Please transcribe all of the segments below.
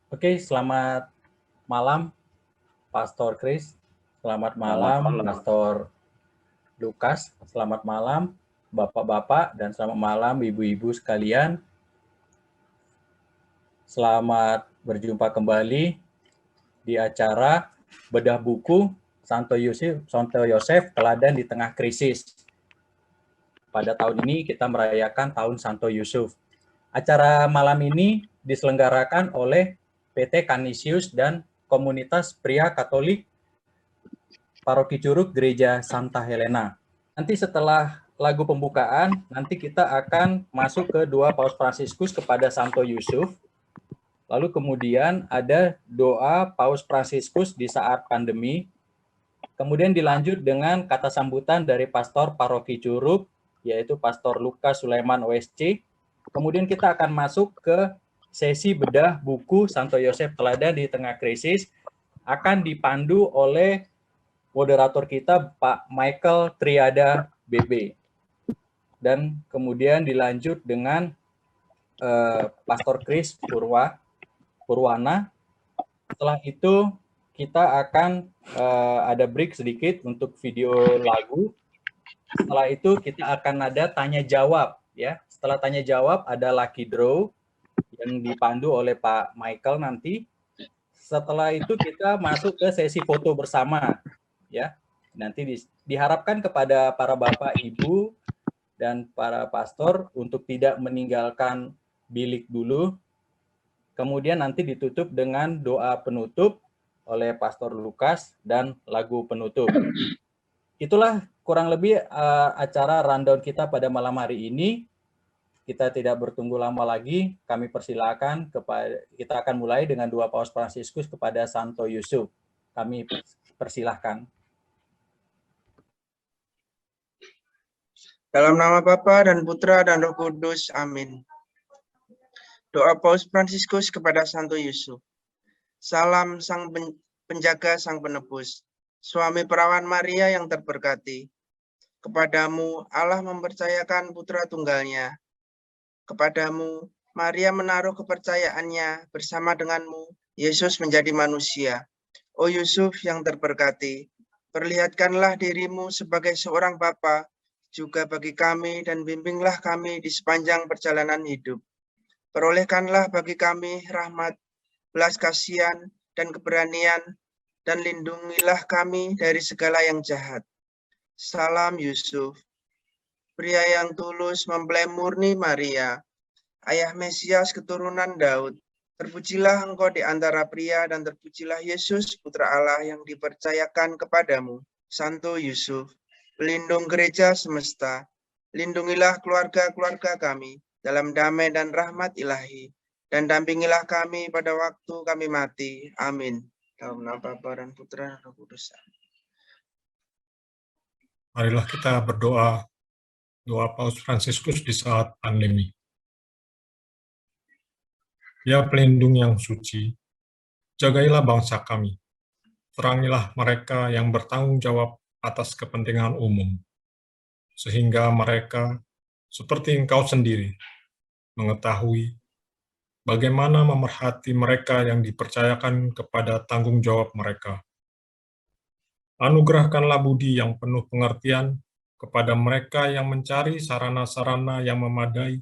Oke, selamat malam Pastor Chris, selamat Selamat malam malam. Pastor Lukas, selamat malam Bapak-bapak, dan selamat malam Ibu-ibu sekalian. Selamat berjumpa kembali di acara Bedah Buku Santo Yosef Teladan di Tengah Krisis. Pada tahun ini kita merayakan Tahun Santo Yusuf. Acara malam ini diselenggarakan oleh PT Canisius dan Komunitas Pria Katolik Paroki Curug Gereja Santa Helena. Nanti setelah lagu pembukaan, nanti kita akan masuk ke doa Paus Fransiskus kepada Santo Yusuf. Lalu kemudian ada doa Paus Fransiskus di saat pandemi. Kemudian dilanjut dengan kata sambutan dari Pastor Paroki Curug, yaitu Pastor Lukas Sulaiman OSC. Kemudian kita akan masuk ke sesi bedah buku Santo Yosef Teladan di Tengah Krisis, akan dipandu oleh moderator kita Pak Michael Triada BB. Dan kemudian dilanjut dengan Pastor Chris Purwana. Setelah itu kita akan ada break sedikit untuk video lagu. Setelah itu kita akan ada tanya jawab ya. Setelah tanya jawab ada lucky draw yang dipandu oleh Pak Michael nanti. Setelah itu kita masuk ke sesi foto bersama ya. Nanti diharapkan kepada para Bapak Ibu dan para pastor untuk tidak meninggalkan bilik dulu. Kemudian nanti ditutup dengan doa penutup oleh Pastor Lukas dan lagu penutup. Itulah kurang lebih acara rundown kita pada malam hari ini. Kita tidak bertunggu lama lagi, kami persilakan kita akan mulai dengan doa Paus Fransiskus kepada Santo Yusuf. Kami persilahkan. Dalam nama Bapa dan Putra dan Roh Kudus, amin. Doa Paus Fransiskus kepada Santo Yusuf. Salam Sang Penjaga, Sang Penebus, Suami Perawan Maria yang terberkati. Kepadamu Allah mempercayakan Putra Tunggalnya. Kepadamu Maria menaruh kepercayaannya, bersama denganmu Yesus menjadi manusia. O Yusuf yang terberkati, perlihatkanlah dirimu sebagai seorang bapa juga bagi kami, dan bimbinglah kami di sepanjang perjalanan hidup. Perolehkanlah bagi kami rahmat, belas kasihan, dan keberanian, dan lindungilah kami dari segala yang jahat. Salam Yusuf, pria yang tulus mempelai murni Maria, ayah Mesias keturunan Daud. Terpujilah engkau di antara pria, dan terpujilah Yesus, Putra Allah yang dipercayakan kepadamu. Santo Yusuf, pelindung gereja semesta, lindungilah keluarga-keluarga kami dalam damai dan rahmat ilahi, dan dampingilah kami pada waktu kami mati. Amin. Dalam nama Bapa dan Putra dan Roh Kudus. Marilah kita berdoa, doa Paus Fransiskus di saat pandemi. Ya pelindung yang suci, jagailah bangsa kami. Terangilah mereka yang bertanggung jawab atas kepentingan umum, sehingga mereka, seperti Engkau sendiri, mengetahui bagaimana memerhati mereka yang dipercayakan kepada tanggung jawab mereka. Anugerahkanlah budi yang penuh pengertian kepada mereka yang mencari sarana-sarana yang memadai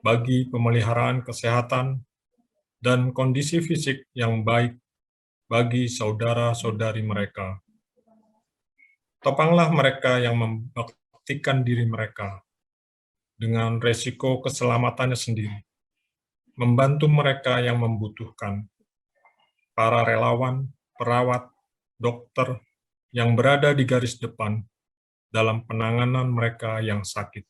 bagi pemeliharaan kesehatan dan kondisi fisik yang baik bagi saudara-saudari mereka. Topanglah mereka yang membaktikan diri mereka dengan resiko keselamatannya sendiri, membantu mereka yang membutuhkan, para relawan, perawat, dokter yang berada di garis depan dalam penanganan mereka yang sakit.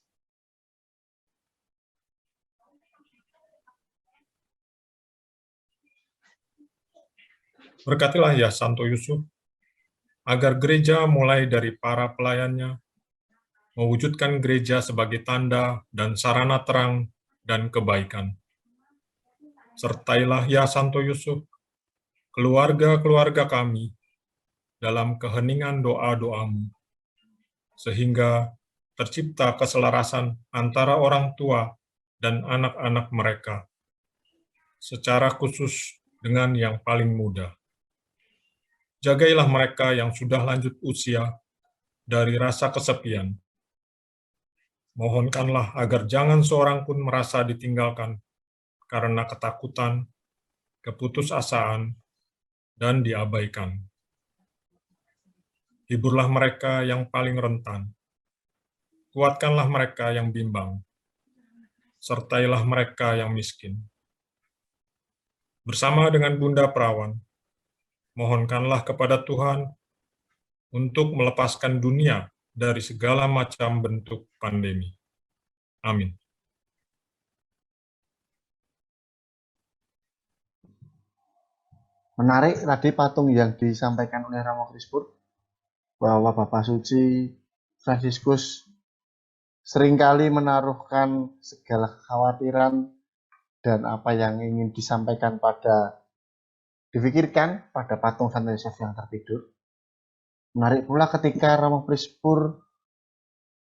Berkatilah ya Santo Yusuf, agar gereja mulai dari para pelayannya, mewujudkan gereja sebagai tanda dan sarana terang dan kebaikan. Sertailah ya Santo Yusuf, keluarga-keluarga kami dalam keheningan doa-doamu, sehingga tercipta keselarasan antara orang tua dan anak-anak mereka. Secara khusus, dengan yang paling muda. Jagailah mereka yang sudah lanjut usia dari rasa kesepian. Mohonkanlah agar jangan seorang pun merasa ditinggalkan karena ketakutan, keputusasaan, dan diabaikan. Hiburlah mereka yang paling rentan. Kuatkanlah mereka yang bimbang. Sertailah mereka yang miskin. Bersama dengan Bunda Perawan, mohonkanlah kepada Tuhan untuk melepaskan dunia dari segala macam bentuk pandemi. Amin. Menarik tadi patung yang disampaikan oleh Romo Krispur, bahwa Bapak Suci Fransiskus seringkali menaruhkan segala kekhawatiran dan apa yang ingin disampaikan dipikirkan pada patung Santo Yosef yang tertidur. Menarik pula ketika Romo Krispur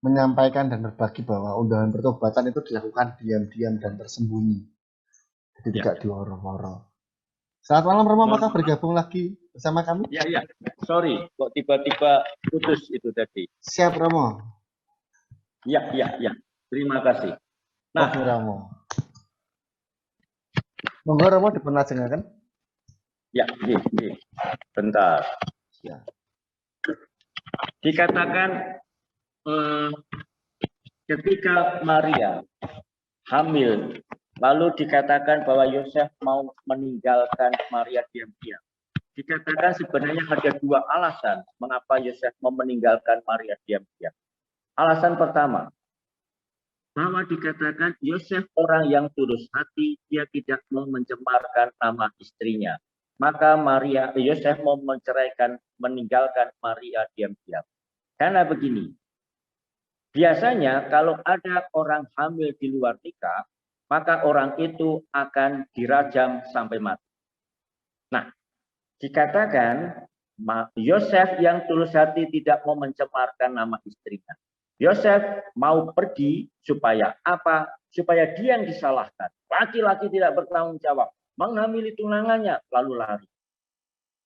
menyampaikan dan berbagi bahwa undangan pertobatan itu dilakukan diam-diam dan tersembunyi. Jadi tidak diworo-woro. Selamat malam Romo, apakah bergabung lagi bersama kami? Ya. Sorry, kok tiba-tiba putus itu tadi. Siap Romo. Ya. Terima kasih. Nah, Oke Romo. Monggo Romo diperlajengaken. ya, bentar. Ya. Dikatakan ketika Maria hamil, lalu dikatakan bahwa Yosef mau meninggalkan Maria diam-diam. Dikatakan sebenarnya ada dua alasan mengapa Yosef mau meninggalkan Maria diam-diam. Alasan pertama, bahwa dikatakan Yosef orang yang tulus hati, dia tidak mau mencemarkan nama istrinya. Maka Yosef mau meninggalkan Maria diam-diam. Karena begini, biasanya kalau ada orang hamil di luar nikah, maka orang itu akan dirajam sampai mati. Nah, dikatakan Yosef yang tulus hati tidak mau mencemarkan nama istrinya. Yosef mau pergi supaya apa? Supaya dia yang disalahkan. Laki-laki tidak bertanggung jawab, menghamili tunangannya lalu lari.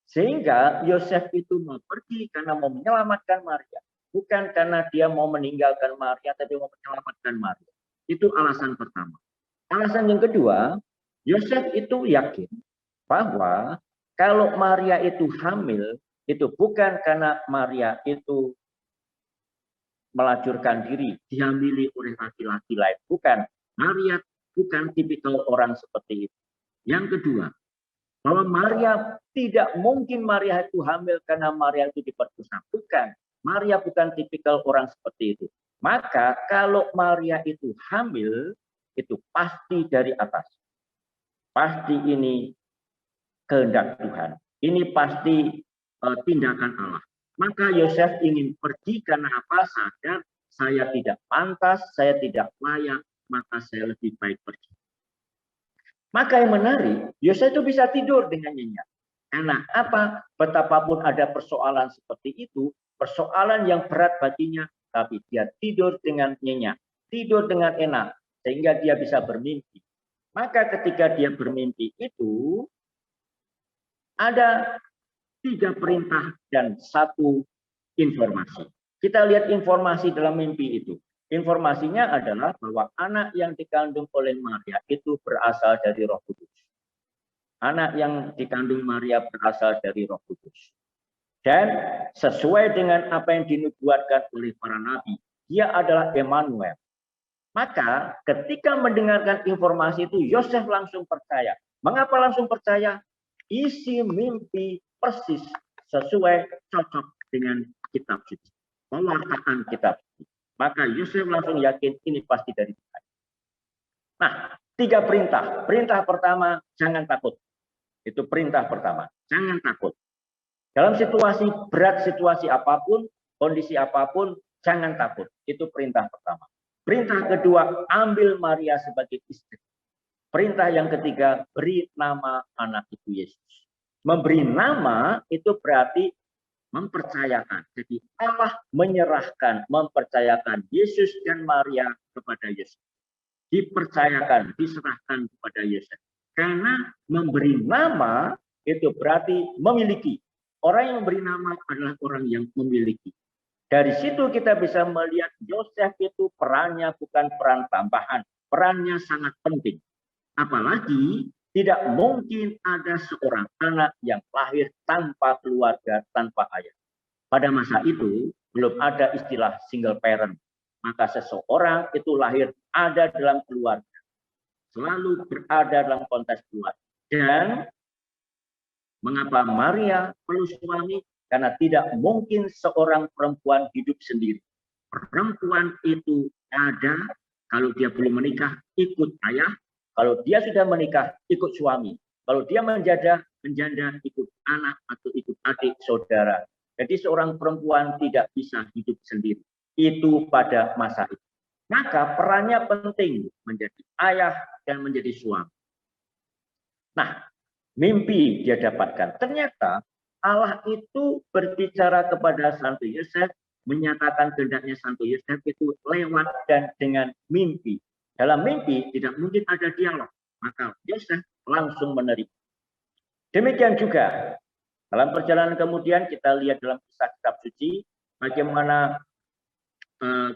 Sehingga Yosef itu mau pergi karena mau menyelamatkan Maria. Bukan karena dia mau meninggalkan Maria, tapi mau menyelamatkan Maria. Itu alasan pertama. Alasan yang kedua, Yosef itu yakin bahwa kalau Maria itu hamil, itu bukan karena Maria itu melacurkan diri, dihamili oleh laki-laki lain. Bukan. Maria bukan tipikal orang seperti itu. Yang kedua, bahwa Maria tidak mungkin Maria itu hamil karena Maria itu diperkosa. Bukan. Maria bukan tipikal orang seperti itu. Maka kalau Maria itu hamil, itu pasti dari atas. Pasti ini kehendak Tuhan. Ini pasti tindakan Allah. Maka Yosef ingin pergi karena apa? Sadar saya tidak pantas, saya tidak layak, maka saya lebih baik pergi. Maka yang menarik, Yosef itu bisa tidur dengan nyenyak. Karena apa? Betapapun ada persoalan seperti itu, persoalan yang berat baginya, tapi dia tidur dengan nyenyak, tidur dengan enak, sehingga dia bisa bermimpi. Maka ketika dia bermimpi itu, ada 3 perintah dan 1 informasi. Kita lihat informasi dalam mimpi itu. Informasinya adalah bahwa anak yang dikandung oleh Maria itu berasal dari Roh Kudus. Anak yang dikandung Maria berasal dari Roh Kudus. Dan sesuai dengan apa yang dinubuatkan oleh para nabi, dia adalah Emmanuel. Maka ketika mendengarkan informasi itu, Yosef langsung percaya. Mengapa langsung percaya? Isi mimpi persis sesuai, cocok dengan kitab suci. Pewartaan kitab suci. Maka Yosef langsung yakin ini pasti dari Tuhan. Nah, 3 perintah. Perintah pertama, jangan takut. Itu perintah pertama. Jangan takut. Dalam situasi berat, situasi apapun, kondisi apapun, jangan takut. Itu perintah pertama. Perintah kedua, ambil Maria sebagai istri. Perintah yang ketiga, beri nama anak itu Yesus. Memberi nama itu berarti mempercayakan. Jadi Allah menyerahkan, mempercayakan Yesus dan Maria kepada Yesus. Dipercayakan, diserahkan kepada Yesus. Karena memberi nama itu berarti memiliki. Orang yang memberi nama adalah orang yang memiliki. Dari situ kita bisa melihat Yosef itu perannya bukan peran tambahan. Perannya sangat penting. Apalagi tidak mungkin ada seorang anak yang lahir tanpa keluarga, tanpa ayah. Pada masa itu belum ada istilah single parent. Maka seseorang itu lahir ada dalam keluarga. Selalu berada dalam konteks keluarga. Dan mengapa Maria perlu suami? Karena tidak mungkin seorang perempuan hidup sendiri. Perempuan itu ada, kalau dia belum menikah, ikut ayah. Kalau dia sudah menikah, ikut suami. Kalau dia menjanda, ikut anak atau ikut adik, saudara. Jadi seorang perempuan tidak bisa hidup sendiri. Itu pada masa itu. Maka perannya penting menjadi ayah dan menjadi suami. Nah, mimpi dia dapatkan. Ternyata Allah itu berbicara kepada Santo Yosef, menyatakan kehendaknya Santo Yosef itu lewat dan dengan mimpi. Dalam mimpi tidak mungkin ada dialog, maka Yosef langsung menerima. Demikian juga dalam perjalanan kemudian kita lihat dalam kisah kitab suci bagaimana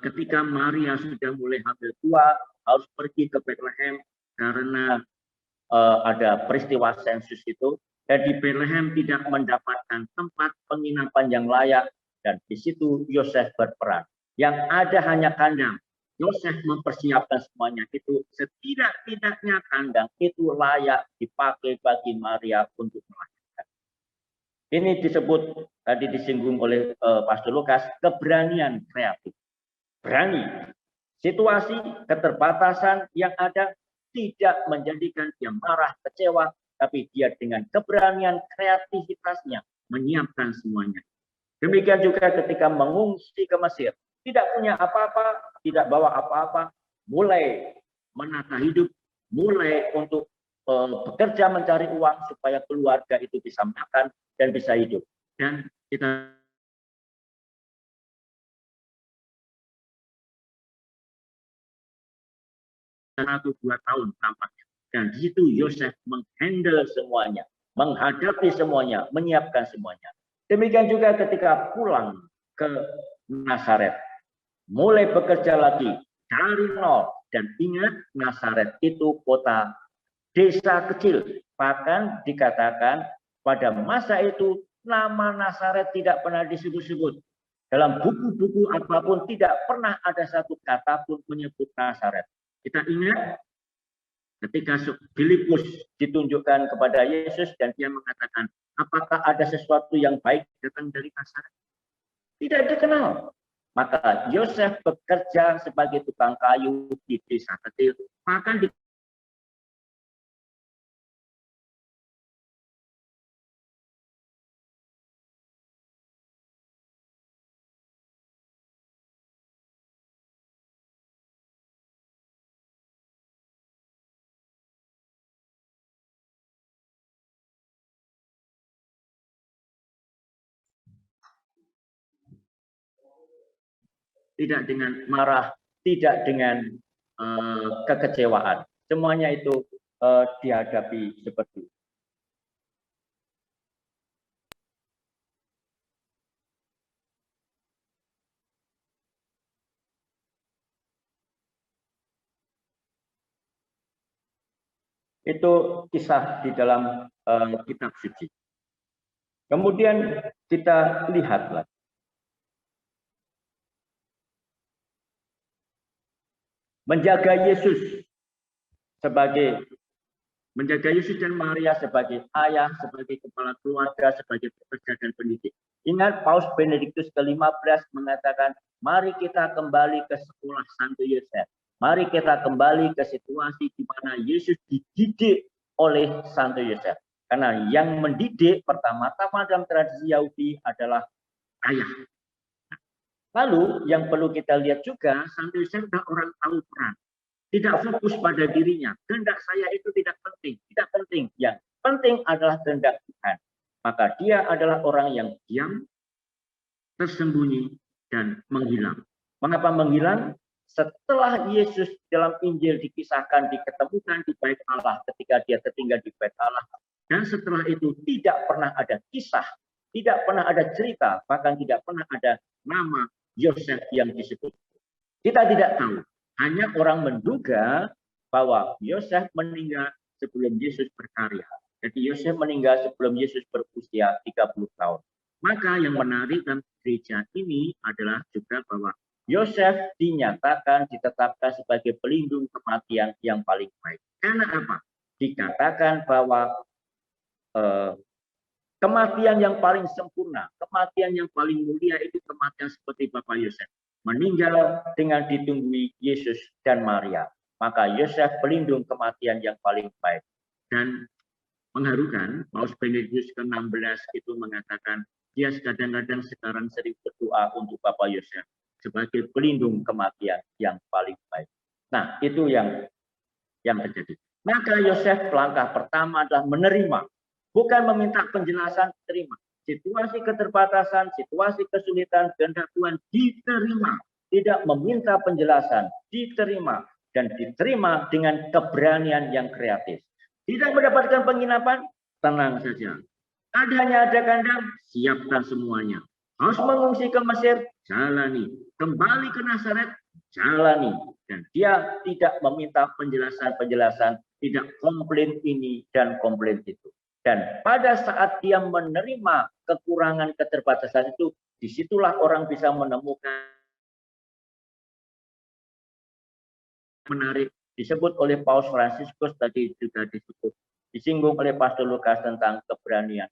ketika Maria sudah mulai hamil tua harus pergi ke Bethlehem karena ada peristiwa sensus itu. Dan di Bethlehem tidak mendapatkan tempat penginapan yang layak. Dan di situ Yosef berperan. Yang ada hanya kandang. Yosef mempersiapkan semuanya itu. Setidak-tidaknya kandang itu layak dipakai bagi Maria untuk melahirkan. Ini disebut, tadi disinggung oleh Pastor Lukas, keberanian kreatif. Berani. Situasi, keterbatasan yang ada tidak menjadikan dia marah, kecewa, tapi dia dengan keberanian kreativitasnya menyiapkan semuanya. Demikian juga ketika mengungsi ke Mesir, tidak punya apa-apa, tidak bawa apa-apa, mulai menata hidup, mulai untuk bekerja mencari uang supaya keluarga itu bisa makan dan bisa hidup. Dan kita 1-2 tahun tampaknya. Dan di situ Yosef menghandle semuanya, menghadapi semuanya, menyiapkan semuanya. Demikian juga ketika pulang ke Nazaret, mulai bekerja lagi dari nol. Dan ingat, Nazaret itu kota desa kecil. Bahkan dikatakan pada masa itu nama Nazaret tidak pernah disebut-sebut. Dalam buku-buku apapun tidak pernah ada satu kata pun menyebut Nazaret. Kita ingat ketika Filipus ditunjukkan kepada Yesus dan dia mengatakan, apakah ada sesuatu yang baik datang dari Nazaret? Tidak dikenal. Maka Yosef bekerja sebagai tukang kayu di desa kecil. Bahkan di tidak dengan marah, tidak dengan kekecewaan. Semuanya itu dihadapi seperti itu. Itu kisah di dalam kitab suci. Kemudian kita lihatlah. Menjaga Yesus dan Maria sebagai ayah, sebagai kepala keluarga, sebagai pekerja dan pendidik. Ingat Paus Benediktus ke-15 mengatakan, mari kita kembali ke sekolah Santo Yosef. Mari kita kembali ke situasi di mana Yesus dididik oleh Santo Yosef. Karena yang mendidik pertama-tama dalam tradisi Yahudi adalah ayah. Lalu yang perlu kita lihat juga, Santo Yosef adalah orang tahu peran. Tidak fokus pada dirinya. Kehendak saya itu tidak penting. Tidak penting. Yang penting adalah kehendak Tuhan. Maka dia adalah orang yang diam, tersembunyi, dan menghilang. Mengapa menghilang? setelah Yesus dalam Injil dikisahkan, diketemukan di bait Allah ketika dia tertinggal di bait Allah, dan setelah itu tidak pernah ada kisah, tidak pernah ada cerita, bahkan tidak pernah ada nama Yosef yang disebut. Kita tidak tahu, hanya orang menduga bahwa Yosef meninggal sebelum Yesus berkarya. Jadi Yosef meninggal sebelum Yesus berusia 30 tahun. Maka yang menarik dalam gereja ini adalah juga bahwa Yosef dinyatakan, ditetapkan sebagai pelindung kematian yang paling baik. Karena apa? Dikatakan bahwa kematian yang paling sempurna, kematian yang paling mulia itu kematian seperti Bapak Yosef. Meninggal dengan ditunggui Yesus dan Maria. Maka Yosef pelindung kematian yang paling baik. Dan mengharukan, Paus Benediktus ke-16 itu mengatakan, dia kadang-kadang sekarang sering berdoa untuk Bapak Yosef sebagai pelindung kematian yang paling baik. Nah, itu yang terjadi. Maka Yosef langkah pertama adalah menerima, bukan meminta penjelasan, terima. Situasi keterbatasan, situasi kesulitan, kehendak Tuhan diterima, tidak meminta penjelasan, diterima, dan diterima dengan keberanian yang kreatif. Tidak mendapatkan penginapan, tenang saja. Adanya ada kandang, siapkan semuanya. Harus mengungsi ke Mesir, jalani. Kembali ke Nazaret, jalani. Dan dia tidak meminta penjelasan-penjelasan, tidak komplain ini dan komplain itu. Dan pada saat dia menerima kekurangan keterbatasan itu, disitulah orang bisa menemukan menarik, disebut oleh Paus Fransiskus tadi juga disinggung oleh Pastor Lukas tentang keberanian.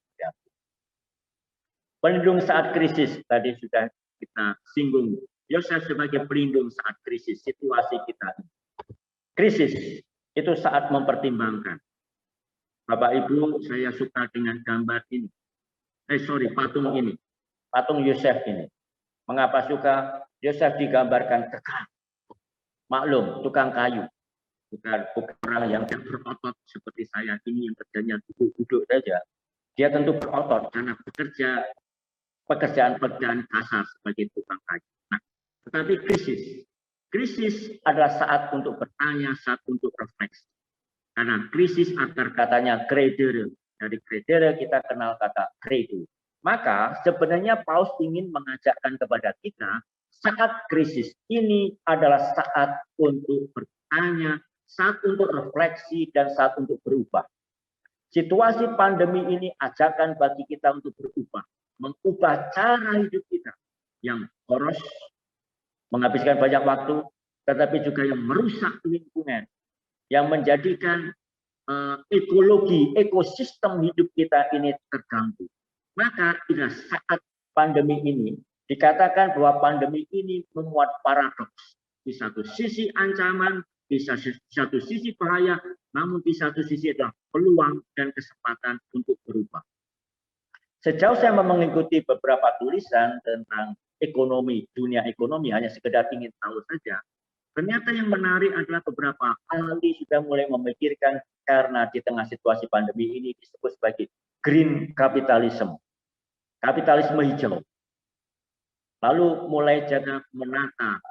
Pelindung saat krisis, tadi sudah kita singgung. Yosef sebagai pelindung saat krisis, situasi kita. Krisis, itu saat mempertimbangkan. Bapak Ibu, saya suka dengan gambar ini. Patung ini. Patung Yosef ini. Mengapa suka? Yosef digambarkan kekal. Maklum, tukang kayu. Bukan orang yang tidak berotot seperti saya ini yang kerjanya duduk-duduk saja. Dia tentu berotot karena bekerja pekerjaan-pekerjaan kasar sebagai tukang kayu. Nah, tetapi krisis adalah saat untuk bertanya, saat untuk refleksi. Karena krisis akar katanya credere. Dari credere kita kenal kata credo. Maka sebenarnya Paus ingin mengajakkan kepada kita saat krisis ini adalah saat untuk bertanya, saat untuk refleksi, dan saat untuk berubah. Situasi pandemi ini ajakan bagi kita untuk berubah. Mengubah cara hidup kita yang boros, menghabiskan banyak waktu, tetapi juga yang merusak lingkungan, yang menjadikan ekologi, ekosistem hidup kita ini terganggu. Maka pada saat pandemi ini, dikatakan bahwa pandemi ini memuat paradoks. Di satu sisi ancaman, di satu sisi bahaya, namun di satu sisi adalah peluang dan kesempatan untuk berubah. Sejauh saya mengikuti beberapa tulisan tentang ekonomi, dunia ekonomi, hanya sekedar ingin tahu saja, ternyata yang menarik adalah beberapa ahli sudah mulai memikirkan karena di tengah situasi pandemi ini disebut sebagai green capitalism, kapitalisme hijau. Lalu mulai jaga menata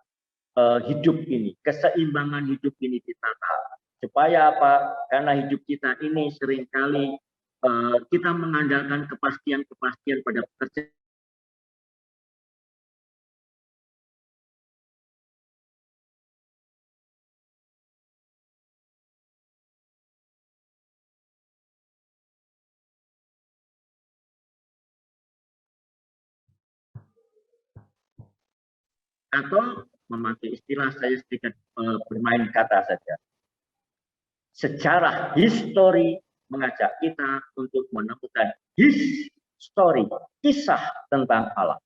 hidup ini, keseimbangan hidup ini ditata. Supaya apa? Karena hidup kita ini seringkali kita mengandalkan kepastian-kepastian pada pekerjaan. Atau memakai istilah saya sedikit bermain kata saja. Sejarah histori mengajak kita untuk menemukan history, kisah tentang Allah.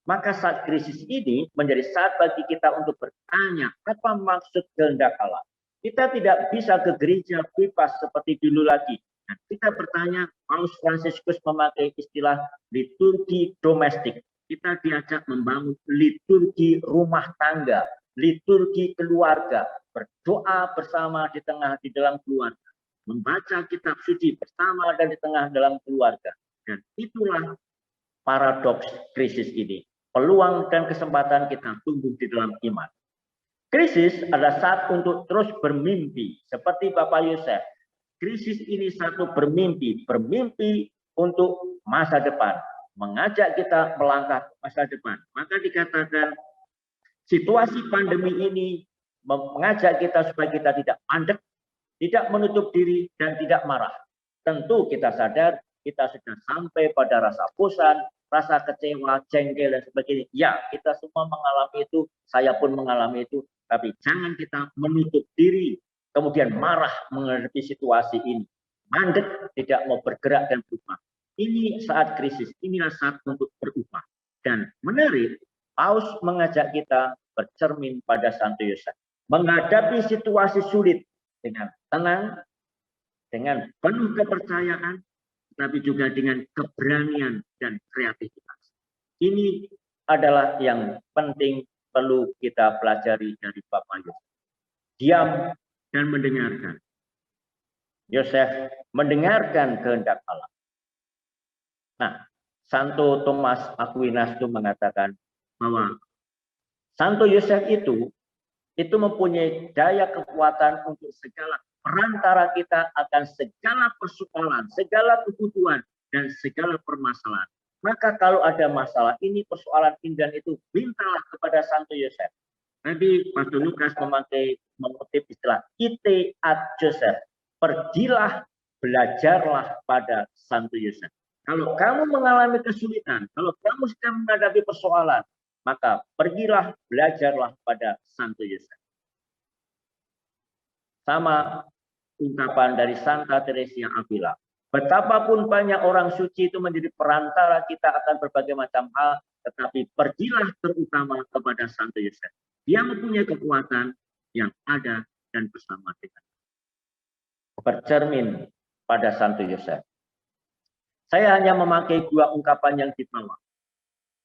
Maka saat krisis ini menjadi saat bagi kita untuk bertanya apa maksud kehendak Allah. Kita tidak bisa ke gereja bebas seperti dulu lagi. Nah, kita bertanya, Paus Fransiskus memakai istilah liturgi domestik. Kita diajak membangun liturgi rumah tangga, liturgi keluarga, berdoa bersama di dalam keluarga, membaca kitab suci bersama dan di tengah dalam keluarga. Dan itulah paradoks krisis ini. Peluang dan kesempatan kita tumbuh di dalam iman. Krisis adalah saat untuk terus bermimpi, seperti Bapak Yosef. Krisis ini satu bermimpi untuk masa depan, mengajak kita melangkah ke masa depan. Maka dikatakan situasi pandemi ini mengajak kita supaya kita tidak mandek, tidak menutup diri, dan tidak marah. Tentu kita sadar kita sudah sampai pada rasa bosan, rasa kecewa, jengkel, dan sebagainya. Ya, kita semua mengalami itu, saya pun mengalami itu. Tapi jangan kita menutup diri, kemudian marah menghadapi situasi ini. Mandek, tidak mau bergerak dan berubah. Ini saat krisis, inilah saat untuk berubah. Dan menarik, Paus mengajak kita bercermin pada Santo Yosef. Menghadapi situasi sulit dengan tenang, dengan penuh kepercayaan, tapi juga dengan keberanian dan kreativitas. Ini adalah yang penting perlu kita pelajari dari Bapak Yosef. Diam dan mendengarkan. Yosef mendengarkan kehendak Allah. Nah, Santo Thomas Aquinas itu mengatakan bahwa Santo Yosef itu mempunyai daya kekuatan untuk segala perantara kita akan segala persoalan, segala kebutuhan, dan segala permasalahan. Maka kalau ada masalah ini, persoalan ini dan itu, mintalah kepada Santo Yosef. Nanti Pastor Lukas mengutip istilah ite ad Joseph. Pergilah, belajarlah pada Santo Yosef. Kalau kamu mengalami kesulitan, kalau kamu sedang menghadapi persoalan, maka pergilah, belajarlah pada Santo Yosef. Sama ungkapan dari Santa Teresia Avila. Betapapun banyak orang suci itu menjadi perantara kita akan berbagai macam hal, tetapi pergilah terutama kepada Santo Yosef. Dia mempunyai kekuatan yang ada dan bersama kita. Bercermin pada Santo Yosef. Saya hanya memakai 2 ungkapan yang di bawah.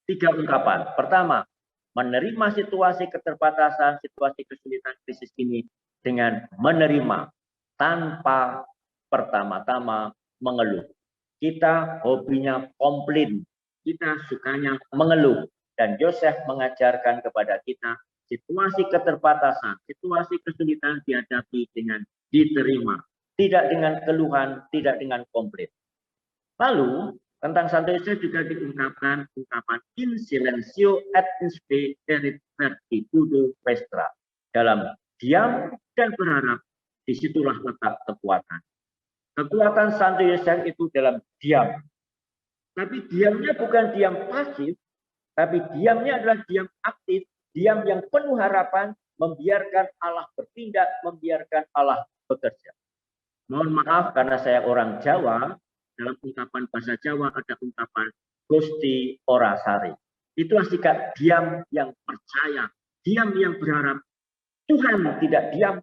3 ungkapan. Pertama, menerima situasi keterbatasan, situasi kesulitan krisis ini dengan menerima tanpa pertama-tama mengeluh. Kita hobinya komplain, kita sukanya mengeluh. Dan Yosef mengajarkan kepada kita situasi keterbatasan, situasi kesulitan dihadapi dengan diterima. Tidak dengan keluhan, tidak dengan komplain. Lalu, tentang Santo Yosef juga diungkapkan ungkapan in silencio et in spe erit virtitudo vestra. Dalam diam dan berharap, disitulah letak kekuatan. Kekuatan Santo Yosef itu dalam diam. Tapi diamnya bukan diam pasif, tapi diamnya adalah diam aktif, diam yang penuh harapan, membiarkan Allah bertindak, membiarkan Allah bekerja. Mohon maaf karena saya orang Jawa, dalam ungkapan bahasa Jawa ada ungkapan Gusti ora sare. Itu sikap diam yang percaya, diam yang berharap. Tuhan tidak diam,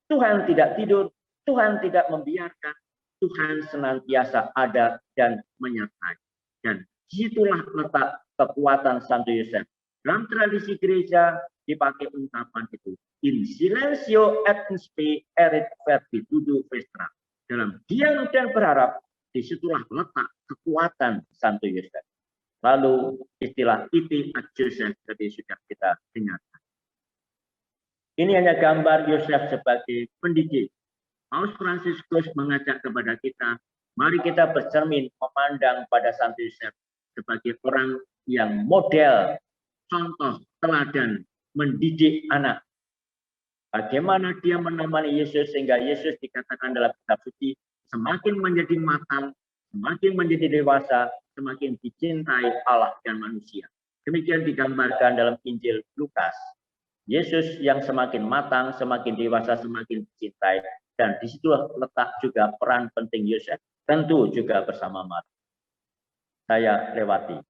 Tuhan tidak tidur, Tuhan tidak membiarkan, Tuhan senantiasa ada dan menyertai. Dan disitulah letak kekuatan Santo Yosef. Dalam tradisi gereja dipakai ungkapan itu. In silencio et in spe erit virtitudo vestra. Dalam diam dan berharap, disitulah letak kekuatan Santo Yosef. Lalu istilah ite ad Joseph tadi sudah kita dengarkan. Ini hanya gambar Yosef sebagai pendidik. Paus Fransiskus mengajak kepada kita, mari kita bercermin memandang pada Santo Yosef sebagai orang yang model, contoh, teladan, mendidik anak. Bagaimana dia menemani Yesus sehingga Yesus dikatakan dalam kitab suci semakin menjadi matang, semakin menjadi dewasa, semakin dicintai Allah dan manusia. Demikian digambarkan dalam Injil Lukas. Yesus yang semakin matang, semakin dewasa, semakin dicintai. Dan disitulah letak juga peran penting Yosef. Tentu juga bersama Maria. Saya lewati.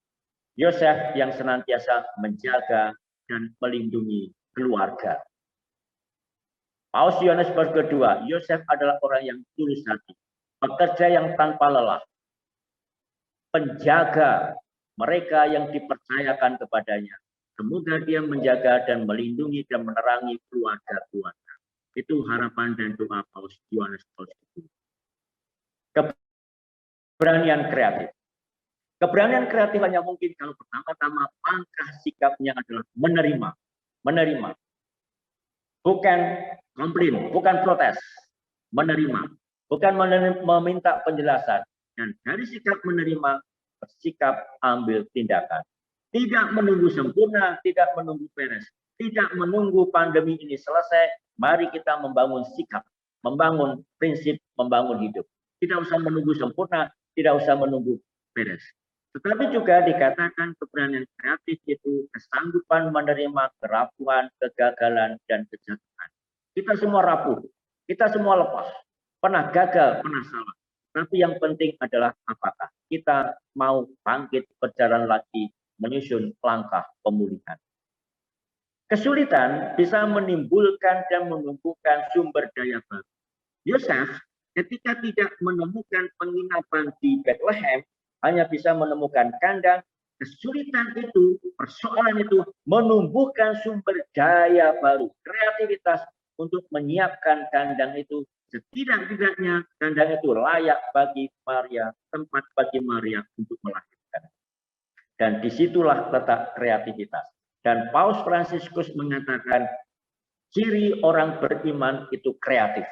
Yosef yang senantiasa menjaga dan melindungi keluarga. Paus Yohanes Paus kedua, Yosef adalah orang yang tulus hati. Pekerja yang tanpa lelah. Penjaga mereka yang dipercayakan kepadanya. Semoga dia menjaga dan melindungi dan menerangi keluarga-keluarga. Itu harapan dan doa Paus Yohanes Paus II. Keberanian kreatif. Keberanian kreatif hanya mungkin kalau pertama-tama langkah sikapnya adalah menerima. Menerima. bukan komplain, bukan protes, menerima, bukan meminta penjelasan, dan dari sikap menerima, bersikap ambil tindakan. Tidak menunggu sempurna, tidak menunggu beres, tidak menunggu pandemi ini selesai. Mari kita membangun sikap, membangun prinsip, membangun hidup. Tidak usah menunggu sempurna, tidak usah menunggu beres. Tetapi juga dikatakan keberanian kreatif itu kesanggupan menerima kerapuhan, kegagalan, dan kejatuhan. Kita semua rapuh, kita semua lepas, pernah gagal, pernah salah. Tapi yang penting adalah apakah kita mau bangkit berjalan lagi, menyusun langkah pemulihan. Kesulitan bisa menimbulkan dan menumbuhkan sumber daya baru. Yosef ketika tidak menemukan penginapan di Bethlehem, hanya bisa menemukan kandang. Kesulitan itu, persoalan itu menumbuhkan sumber daya baru, kreativitas untuk menyiapkan kandang itu. Setidak-tidaknya kandang itu layak bagi Maria, tempat bagi Maria untuk melahirkan. Dan disitulah letak kreativitas. Dan Paus Fransiskus mengatakan ciri orang beriman itu kreatif.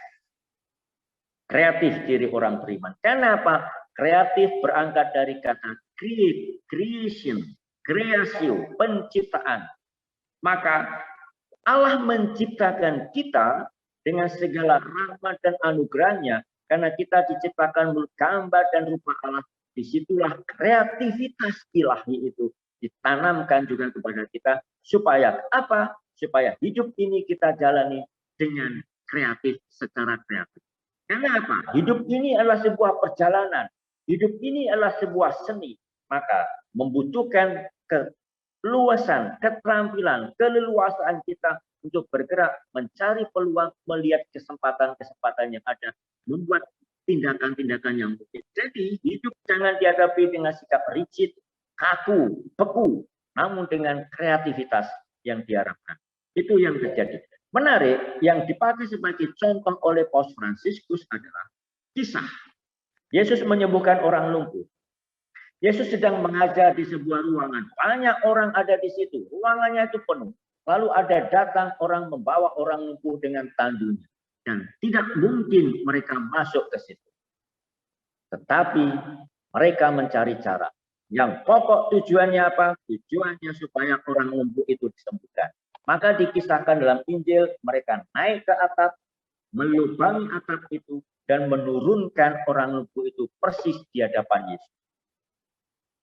Kreatif ciri orang beriman. Kenapa? Kreatif berangkat dari kata create, creation, kreasio, penciptaan. Maka Allah menciptakan kita dengan segala rahmat dan anugerahnya, karena kita diciptakan gambar dan rupa Allah. Disitulah kreativitas ilahi itu ditanamkan juga kepada kita, supaya apa? Supaya hidup ini kita jalani dengan kreatif, secara kreatif. Karena apa? Hidup ini adalah sebuah perjalanan, hidup ini adalah sebuah seni, maka membutuhkan keluasan, keterampilan, keleluasaan kita untuk bergerak, mencari peluang, melihat kesempatan-kesempatan yang ada, membuat tindakan-tindakan yang mungkin. Jadi hidup jangan dihadapi dengan sikap rigid, kaku, beku, namun dengan kreativitas yang diharapkan. Itu yang terjadi. Menarik, yang dipakai sebagai contoh oleh Paus Fransiskus adalah kisah Yesus menyembuhkan orang lumpuh. Yesus sedang mengajar di sebuah ruangan. Banyak orang ada di situ. Ruangannya itu penuh. Lalu ada datang orang membawa orang lumpuh dengan tandunya. Dan tidak mungkin mereka masuk ke situ. Tetapi mereka mencari cara. Yang pokok tujuannya apa? Tujuannya supaya orang lumpuh itu disembuhkan. Maka dikisahkan dalam Injil, mereka naik ke atap, melubangi atap itu, dan menurunkan orang lumpuh itu persis di hadapan Yesus.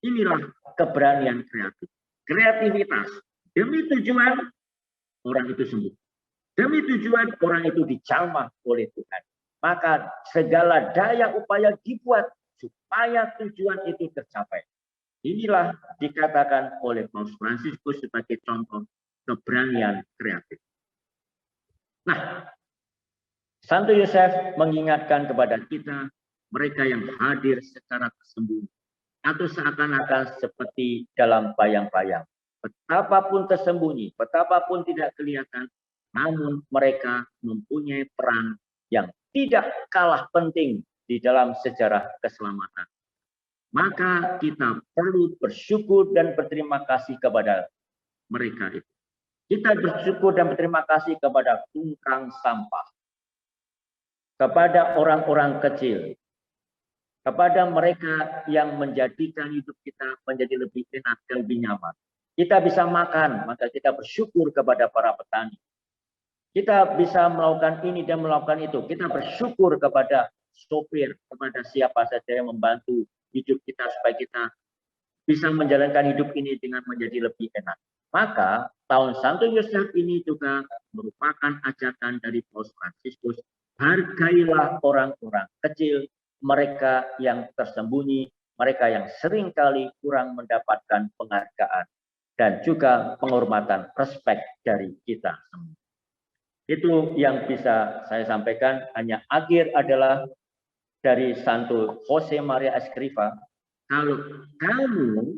Inilah keberanian kreatif. Kreativitas. Demi tujuan, orang itu sembuh. Demi tujuan, orang itu dijamah oleh Tuhan. Maka segala daya upaya dibuat supaya tujuan itu tercapai. Inilah dikatakan oleh Paus Fransiskus sebagai contoh keberanian kreatif. Nah, Santo Yosef mengingatkan kepada kita, mereka yang hadir secara tersembunyi atau seakan-akan seperti dalam bayang-bayang. Betapapun tersembunyi, betapapun tidak kelihatan, namun mereka mempunyai peran yang tidak kalah penting di dalam sejarah keselamatan. Maka kita perlu bersyukur dan berterima kasih kepada mereka itu. Kita bersyukur dan berterima kasih kepada tukang sampah, kepada orang-orang kecil, kepada mereka yang menjadikan hidup kita menjadi lebih enak dan lebih nyaman. Kita bisa makan, maka kita bersyukur kepada para petani. Kita bisa melakukan ini dan melakukan itu. Kita bersyukur kepada sopir, kepada siapa saja yang membantu hidup kita supaya kita bisa menjalankan hidup ini dengan menjadi lebih enak. Maka tahun Santo Yosef ini juga merupakan ajakan dari Paus Fransiskus. Hargailah orang-orang kecil, mereka yang tersembunyi, mereka yang seringkali kurang mendapatkan penghargaan dan juga penghormatan, respek dari kita semua. Itu yang bisa saya sampaikan. Hanya akhir adalah dari Santo Jose Maria Escriva. Kalau kamu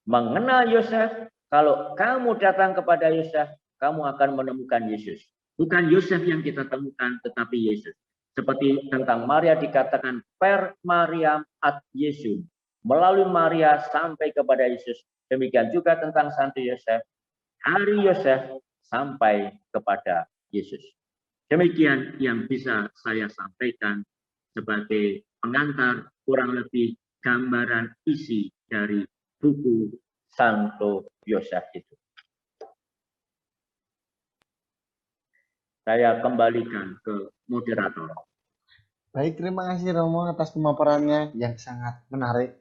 mengenal Yosef, kalau kamu datang kepada Yosef, kamu akan menemukan Yesus. Bukan Yosef yang kita temukan, tetapi Yesus. Seperti tentang Maria dikatakan per Mariam ad Yesum, melalui Maria sampai kepada Yesus. Demikian juga tentang Santo Yosef, hari Yosef sampai kepada Yesus. Demikian yang bisa saya sampaikan sebagai pengantar kurang lebih gambaran isi dari buku Santo Yosef itu. Saya kembalikan ke moderator. Baik, terima kasih Romo atas pemaparannya yang sangat menarik.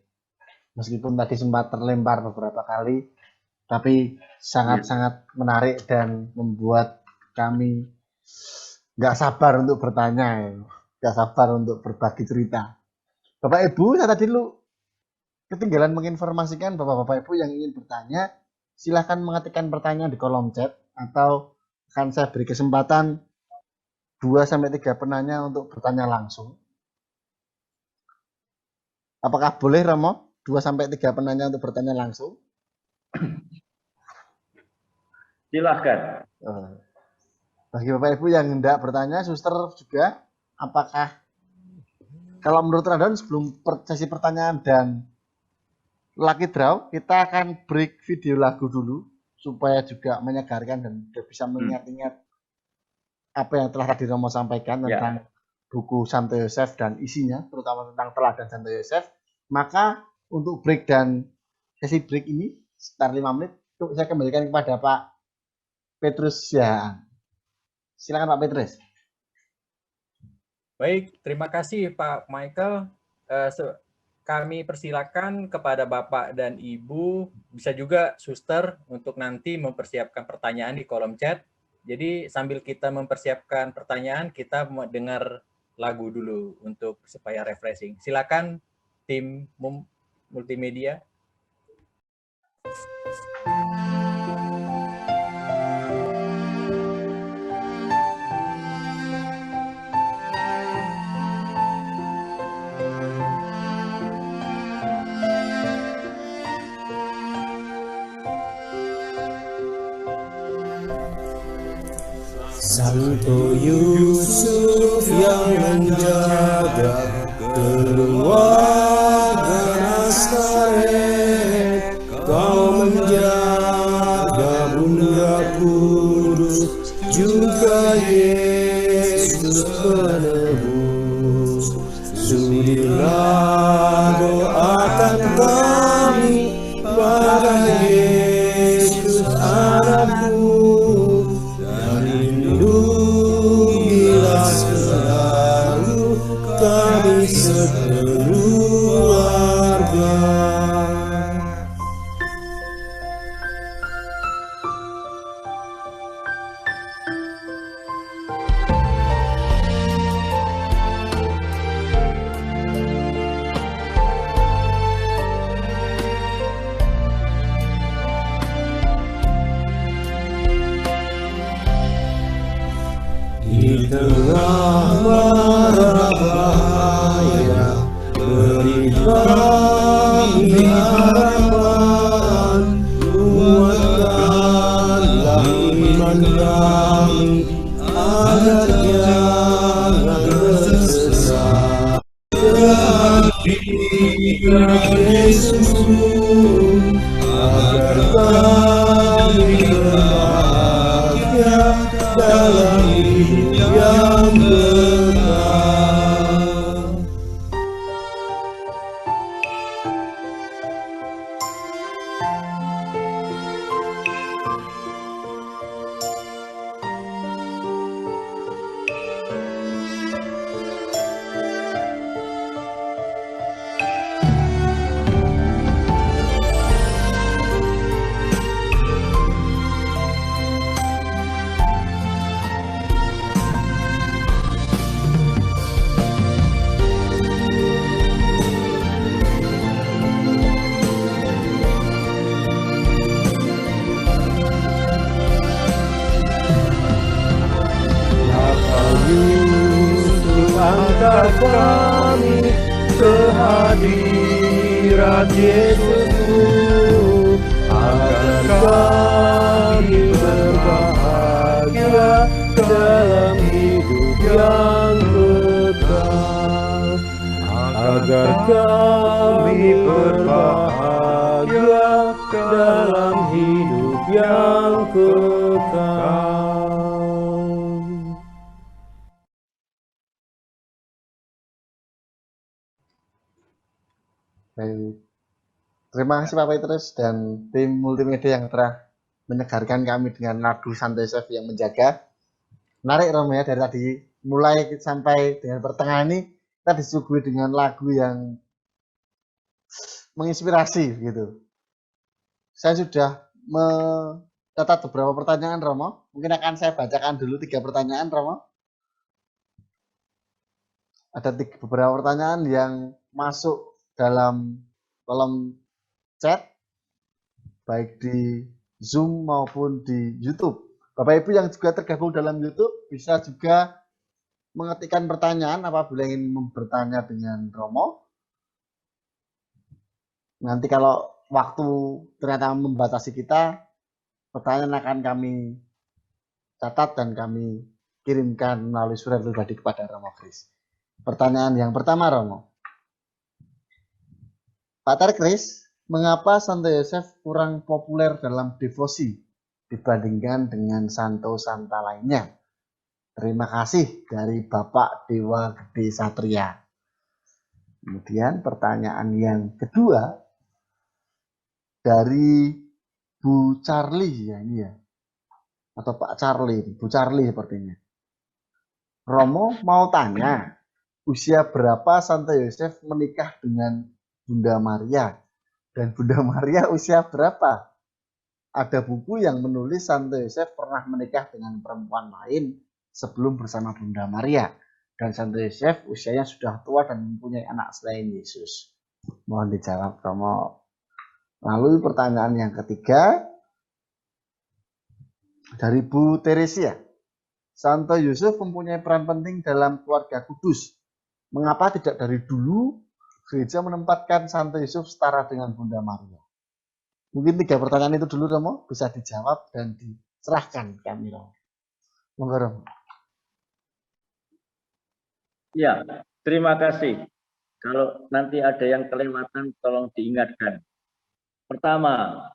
Meskipun tadi sempat terlempar beberapa kali, tapi sangat-sangat menarik dan membuat kami nggak sabar untuk bertanya, nggak sabar untuk berbagi cerita. Bapak Ibu, saya tadi lu ketinggalan menginformasikan Bapak-Bapak Ibu yang ingin bertanya, silahkan mengetikkan pertanyaan di kolom chat, atau akan saya beri kesempatan 2-3 penanya untuk bertanya langsung. Apakah boleh Romo 2-3 penanya untuk bertanya langsung? Silahkan. Bagi Bapak Ibu yang hendak bertanya, suster juga, apakah kalau menurut Ramadan sebelum sesi pertanyaan dan lucky draw, kita akan break video lagu dulu supaya juga menyegarkan dan bisa mengingat-ingat apa yang telah tadi Romo sampaikan tentang buku Santo Yosef dan isinya, terutama tentang teladan Santo Yosef. Maka untuk break dan sesi break ini sekitar 5 menit, saya kembalikan kepada Pak Petrus ya. Silakan Pak Petrus. Baik, terima kasih Pak Michael. Kami persilakan kepada Bapak dan Ibu, bisa juga suster untuk nanti mempersiapkan pertanyaan di kolom chat. Jadi sambil kita mempersiapkan pertanyaan, kita mau dengar lagu dulu untuk supaya refreshing. Silakan tim multimedia. Santo Yusuf yang menjaga keluarga Nazaret, kau menjaga Bunda Kudus, juga Yesus penebus. Sudilah doakan kami pada Yesus anakmu, kami sekeluarga. Di tengah mara bahaya, beri kami harapan, kuatkanlah iman kami, agar jangan tersesat. Kehadiran Yesus, agar kami berbahagia dalam hidup yang kekal. Angkat kami kehadirat Yesus, agar kami berbahagia dalam hidup yang kekal. Agar kami berbahagia dalam hidup yang kekal. Baik. Terima kasih Pak Petrus dan tim multimedia yang telah menyegarkan kami dengan lagu Santo Yosef yang menjaga. Menarik Romo ya, dari tadi mulai sampai dengan pertengahan ini kita disuguhi dengan lagu yang menginspirasi gitu. Saya sudah mencatat beberapa pertanyaan Romo. Mungkin akan saya bacakan dulu 3 pertanyaan Romo. Ada beberapa pertanyaan yang masuk dalam kolom chat baik di Zoom maupun di YouTube. Bapak Ibu yang juga tergabung dalam YouTube bisa juga mengetikkan pertanyaan apabila ingin bertanya dengan Romo. Nanti kalau waktu ternyata membatasi kita, pertanyaan akan kami catat dan kami kirimkan melalui surat pribadi kepada Romo Kris. Pertanyaan yang pertama Romo. Pak Tarik Kris, mengapa Santo Yosef kurang populer dalam devosi dibandingkan dengan santo-santa lainnya? Terima kasih dari Bapak Dewa Gede Satria. Kemudian pertanyaan yang kedua dari Bu Charlie ya ini ya. Atau Pak Charlie, Bu Charlie sepertinya. Romo mau tanya, usia berapa Santo Yosef menikah dengan Bunda Maria? Dan Bunda Maria usia berapa? Ada buku yang menulis Santo Yosef pernah menikah dengan perempuan lain sebelum bersama Bunda Maria. Dan Santo Yosef usianya sudah tua dan mempunyai anak selain Yesus. Mohon dijawab Romo. Lalu pertanyaan yang ketiga dari Bu Teresia. Santo Yosef mempunyai peran penting dalam keluarga kudus. Mengapa tidak dari dulu gereja menempatkan Santo Yosef setara dengan Bunda Maria? Mungkin 3 pertanyaan itu dulu Romo, bisa dijawab dan diserahkan kami Romo. Monggo Romo. Ya, terima kasih. Kalau nanti ada yang kelewatan, tolong diingatkan. Pertama,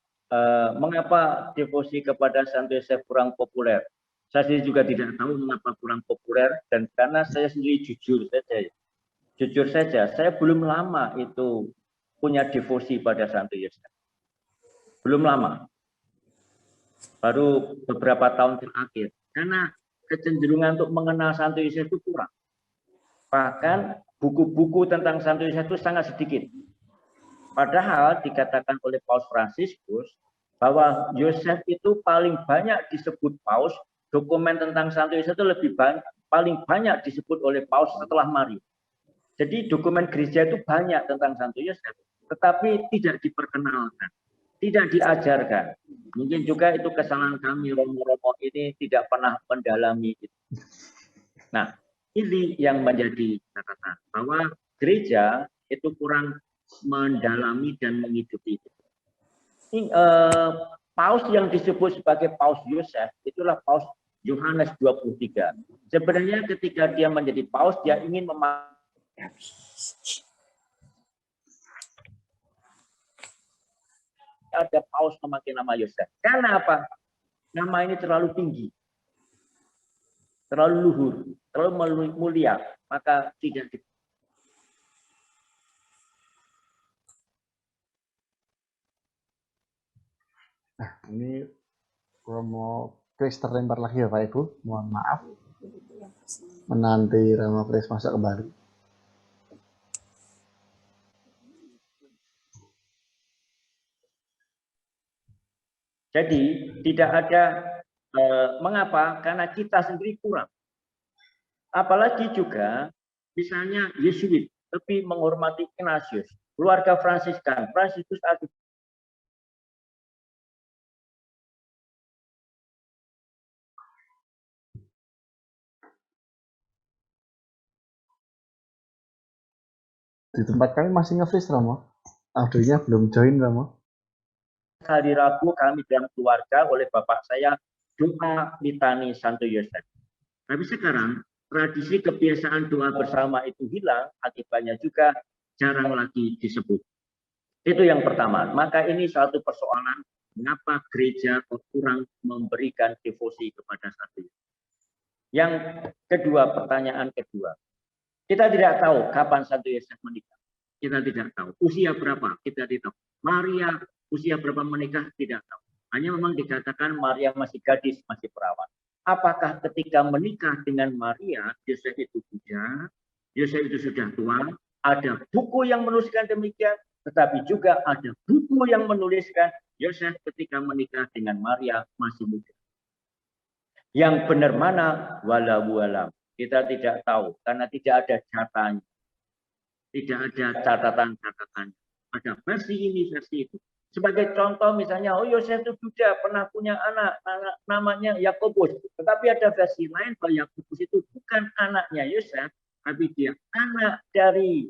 mengapa devosi kepada Santo Yosef kurang populer? Saya sendiri juga tidak tahu mengapa kurang populer, dan karena saya sendiri jujur saja, saya belum lama itu punya devosi pada Santo Yosef. Belum lama, baru beberapa tahun terakhir, karena kecenderungan untuk mengenal Santo Yosef itu kurang. Bahkan buku-buku tentang Santo Yosef itu sangat sedikit. Padahal dikatakan oleh Paus Fransiskus bahwa Yosef itu paling banyak disebut Paus, dokumen tentang Santo Yosef itu paling banyak disebut oleh Paus setelah Maria. Jadi dokumen gereja itu banyak tentang Santo Yosef, tetapi tidak diperkenalkan, tidak diajarkan. Mungkin juga itu kesalahan kami Romo-Romo ini tidak pernah mendalami itu. Nah, ini yang menjadi catatan bahwa gereja itu kurang mendalami dan menghidupi itu. Paus yang disebut sebagai Paus Yosef itulah Paus Yohanes 23. Sebenarnya ketika dia menjadi Paus, dia ingin ada Paus memakai nama Yosef. Karena apa? Nama ini terlalu tinggi, terlalu luhur, terlalu mulia, maka tidak di. Nah, ini Romo Kris terlempar lagi ya Pak Ibu. Mohon maaf. Menanti Romo Kris masuk kembali. Jadi tidak ada mengapa? Karena kita sendiri kurang. Apalagi juga misalnya Yesuit lebih menghormati Ignatius, keluarga Fransiskan, Fransiskus Agung. Di tempat kami masih nge-freeze Romo. Audionya belum join Romo. Hari Rabu kami dalam keluarga oleh bapak saya doa litani Santo Yosef. Tapi sekarang tradisi kebiasaan doa bersama itu hilang, akibatnya juga jarang lagi disebut. Itu yang pertama. Maka ini suatu persoalan mengapa gereja kurang memberikan devosi kepada Santo Yosef. Yang kedua, pertanyaan kedua. Kita tidak tahu kapan Santo Yosef menikah. Kita tidak tahu. Usia berapa? Kita tidak tahu. Maria usia berapa menikah? Tidak tahu. Hanya memang dikatakan Maria masih gadis, masih perawan. Apakah ketika menikah dengan Maria, Yosef itu sudah, Yosef itu sudah tua? Ada buku yang menuliskan demikian, tetapi juga ada buku yang menuliskan Yosef ketika menikah dengan Maria masih muda. Yang benar mana? Walau alam. Kita tidak tahu karena tidak ada catanya. Tidak ada catatan-catatan. Ada versi ini, versi itu. Sebagai contoh misalnya, oh Yosef itu sudah pernah punya anak namanya Yakobus. Tetapi ada versi lain bahwa Yakobus itu bukan anaknya Yosef, tapi dia anak dari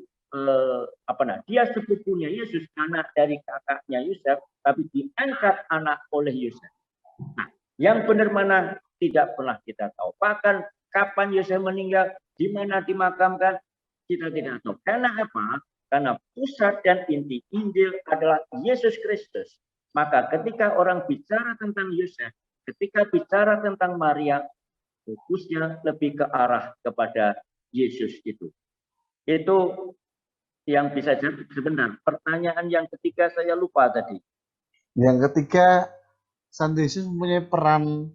dia sepupunya Yesus, anak dari kakaknya Yosef, tapi diangkat anak oleh Yosef. Nah, yang benar mana tidak pernah kita tahu. Bahkan kapan Yosef meninggal, di mana dimakamkan, kita tidak tahu. Karena apa? Karena pusat dan inti Injil adalah Yesus Kristus. Maka ketika orang bicara tentang Yosef, ketika bicara tentang Maria, fokusnya lebih ke arah kepada Yesus itu. Itu yang bisa jadi. Sebentar, pertanyaan yang ketiga saya lupa tadi. Yang ketiga, Santo Yesus mempunyai peran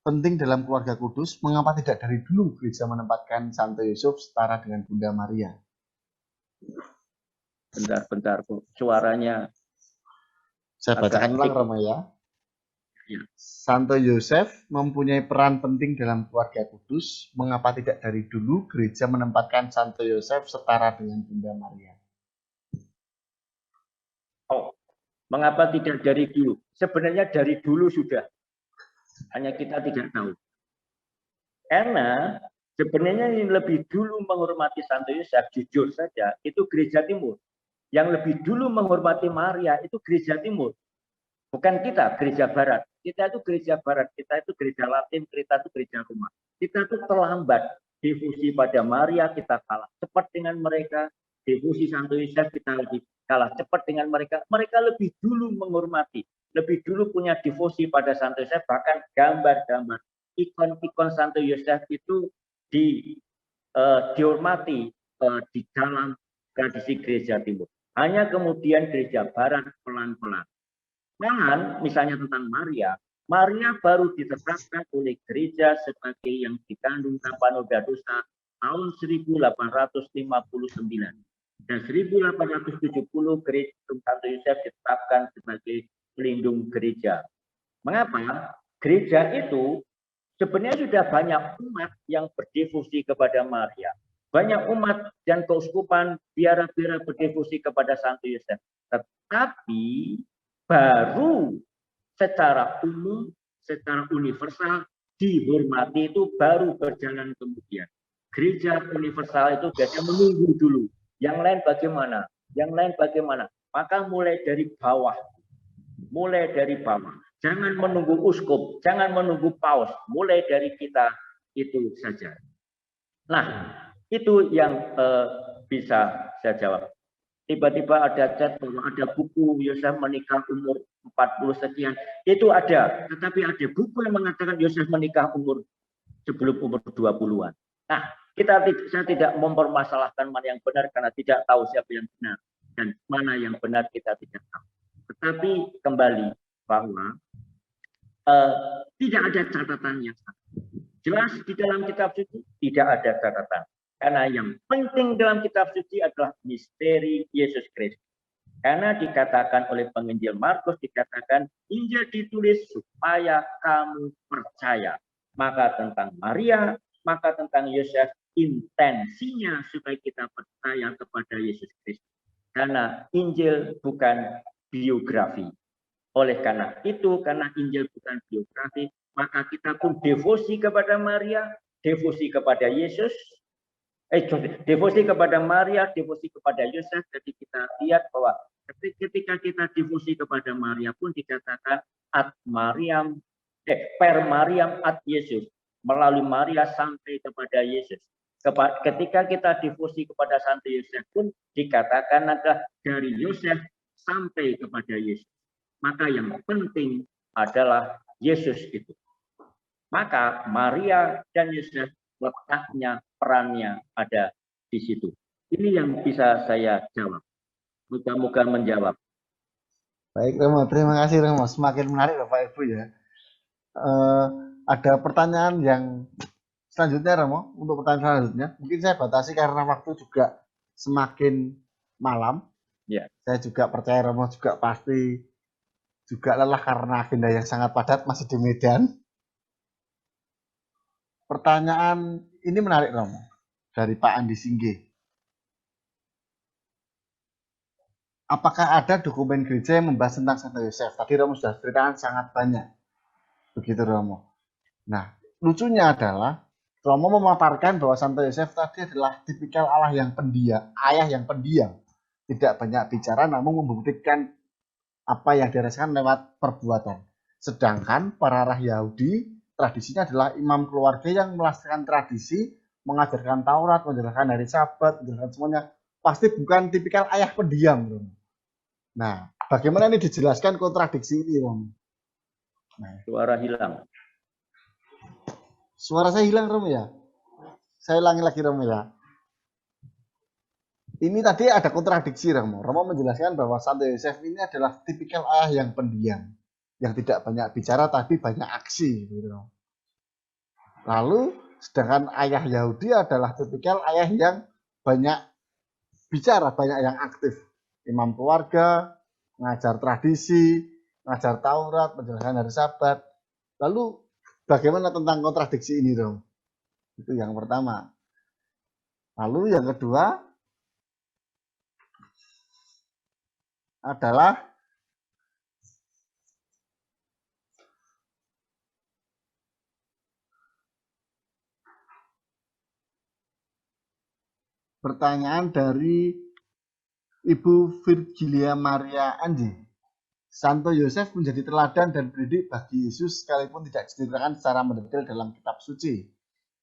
penting dalam keluarga kudus. Mengapa tidak dari dulu gereja menempatkan Santo Yusuf setara dengan Bunda Maria? Bentar, suaranya. Saya bacakan ulang, Romo ya. Santo Yosef mempunyai peran penting dalam keluarga kudus. Mengapa tidak dari dulu gereja menempatkan Santo Yosef setara dengan Bunda Maria? Oh, mengapa tidak dari dulu? Sebenarnya dari dulu sudah. Hanya kita tidak tahu. Karena sebenarnya yang lebih dulu menghormati Santo Yosef, jujur saja, itu gereja timur. Yang lebih dulu menghormati Maria itu gereja timur. Bukan kita, gereja barat. Kita itu gereja barat, kita itu gereja Latin, kita itu gereja Roma. Kita itu terlambat. Devosi pada Maria kita kalah cepat dengan mereka. Devosi Santo Yosef kita lebih kalah cepat dengan mereka. Mereka lebih dulu menghormati, lebih dulu punya devosi pada Santo Yosef. Bahkan gambar-gambar, ikon-ikon Santo Yosef itu dihormati di dalam tradisi gereja timur. Hanya kemudian gereja barat pelan-pelan. Malahan misalnya tentang Maria, Maria baru ditetapkan oleh gereja sebagai yang dikandung tanpa noda dosa tahun 1859. Dan 1870 gereja Santo Yosef ditetapkan sebagai pelindung gereja. Mengapa? Gereja itu sebenarnya sudah banyak umat yang berdevosi kepada Maria. Banyak umat dan keuskupan biara-biara berdevosi kepada Santo Yosef. Tetapi baru secara umum, secara universal dihormati itu baru berjalan kemudian. Gereja universal itu biasanya menunggu dulu. Yang lain bagaimana? Yang lain bagaimana? Maka mulai dari bawah. Mulai dari bawah. Jangan menunggu uskup, jangan menunggu paus. Mulai dari kita itu saja. Nah, itu yang bisa saya jawab. Tiba-tiba ada chat bahwa ada buku Yosef menikah umur 40 sekian. Itu ada, tetapi ada buku yang mengatakan Yosef menikah sebelum umur 20-an. Nah, saya tidak mempermasalahkan mana yang benar karena tidak tahu siapa yang benar dan mana yang benar kita tidak tahu. Tetapi kembali bahwa tidak ada catatan yang sama. Jelas di dalam kitab suci tidak ada catatan. Karena yang penting dalam kitab suci adalah misteri Yesus Kristus. Karena dikatakan oleh penginjil Markus, dikatakan Injil ditulis supaya kamu percaya. Maka tentang Maria, maka tentang Yosef, intensinya supaya kita percaya kepada Yesus Kristus. Karena Injil bukan biografi. Oleh karena itu, karena Injil bukan biografi, maka kita pun devosi kepada Maria, devosi kepada Yesus, devosi kepada Maria, devosi kepada Yosef. Jadi kita lihat bahwa ketika kita devosi kepada Maria pun dikatakan ad Mariam, per Mariam ad Yesus, melalui Maria sampai kepada Yesus. Ketika kita devosi kepada Santo Yosef pun dikatakan adalah dari Yosef sampai kepada Yesus. Maka yang penting adalah Yesus itu. Maka Maria dan Yosef letaknya, perannya ada di situ. Ini yang bisa saya jawab. Moga-moga menjawab. Baik Romo, terima kasih Romo. Semakin menarik Bapak Ibu ya. Ada pertanyaan yang selanjutnya Romo, untuk pertanyaan selanjutnya. Mungkin saya batasi karena waktu juga semakin malam. Ya. Saya juga percaya Romo juga pasti juga lelah karena agenda yang sangat padat masih di Medan. Pertanyaan ini menarik Romo, dari Pak Andi Singge. Apakah ada dokumen gereja yang membahas tentang Santo Yosef? Tadi Romo sudah ceritakan sangat banyak. Begitu Romo. Nah, lucunya adalah Romo memaparkan bahwa Santo Yosef tadi adalah tipikal Allah yang pendiam, ayah yang pendiam. Tidak banyak bicara namun membuktikan apa yang dirasakan lewat perbuatan. Sedangkan para arah Yahudi tradisinya adalah imam keluarga yang melaksanakan tradisi, mengajarkan Taurat, menjalankan hari Sabat, menjalankan semuanya. Pasti bukan tipikal ayah pendiam, Rom. Nah, bagaimana ini dijelaskan kontradiksi ini, Rom? Nah. Suara hilang. Suara saya hilang, Rom ya? Saya ulangi lagi, Rom ya. Ini tadi ada kontradiksi, Romo. Romo menjelaskan bahwa Santo Yosef ini adalah tipikal ayah yang pendiam, yang tidak banyak bicara tapi banyak aksi. Gitu. Lalu, sedangkan ayah Yahudi adalah tipikal ayah yang banyak bicara, banyak yang aktif. Imam keluarga, mengajar tradisi, mengajar Taurat, menjalankan hari Sabat. Lalu, bagaimana tentang kontradiksi ini, Romo? Itu yang pertama. Lalu yang kedua, adalah pertanyaan dari Ibu Virgilia Maria Anji. Santo Yosef menjadi teladan dan pendidik bagi Yesus sekalipun tidak diceritakan secara mendetail dalam kitab suci.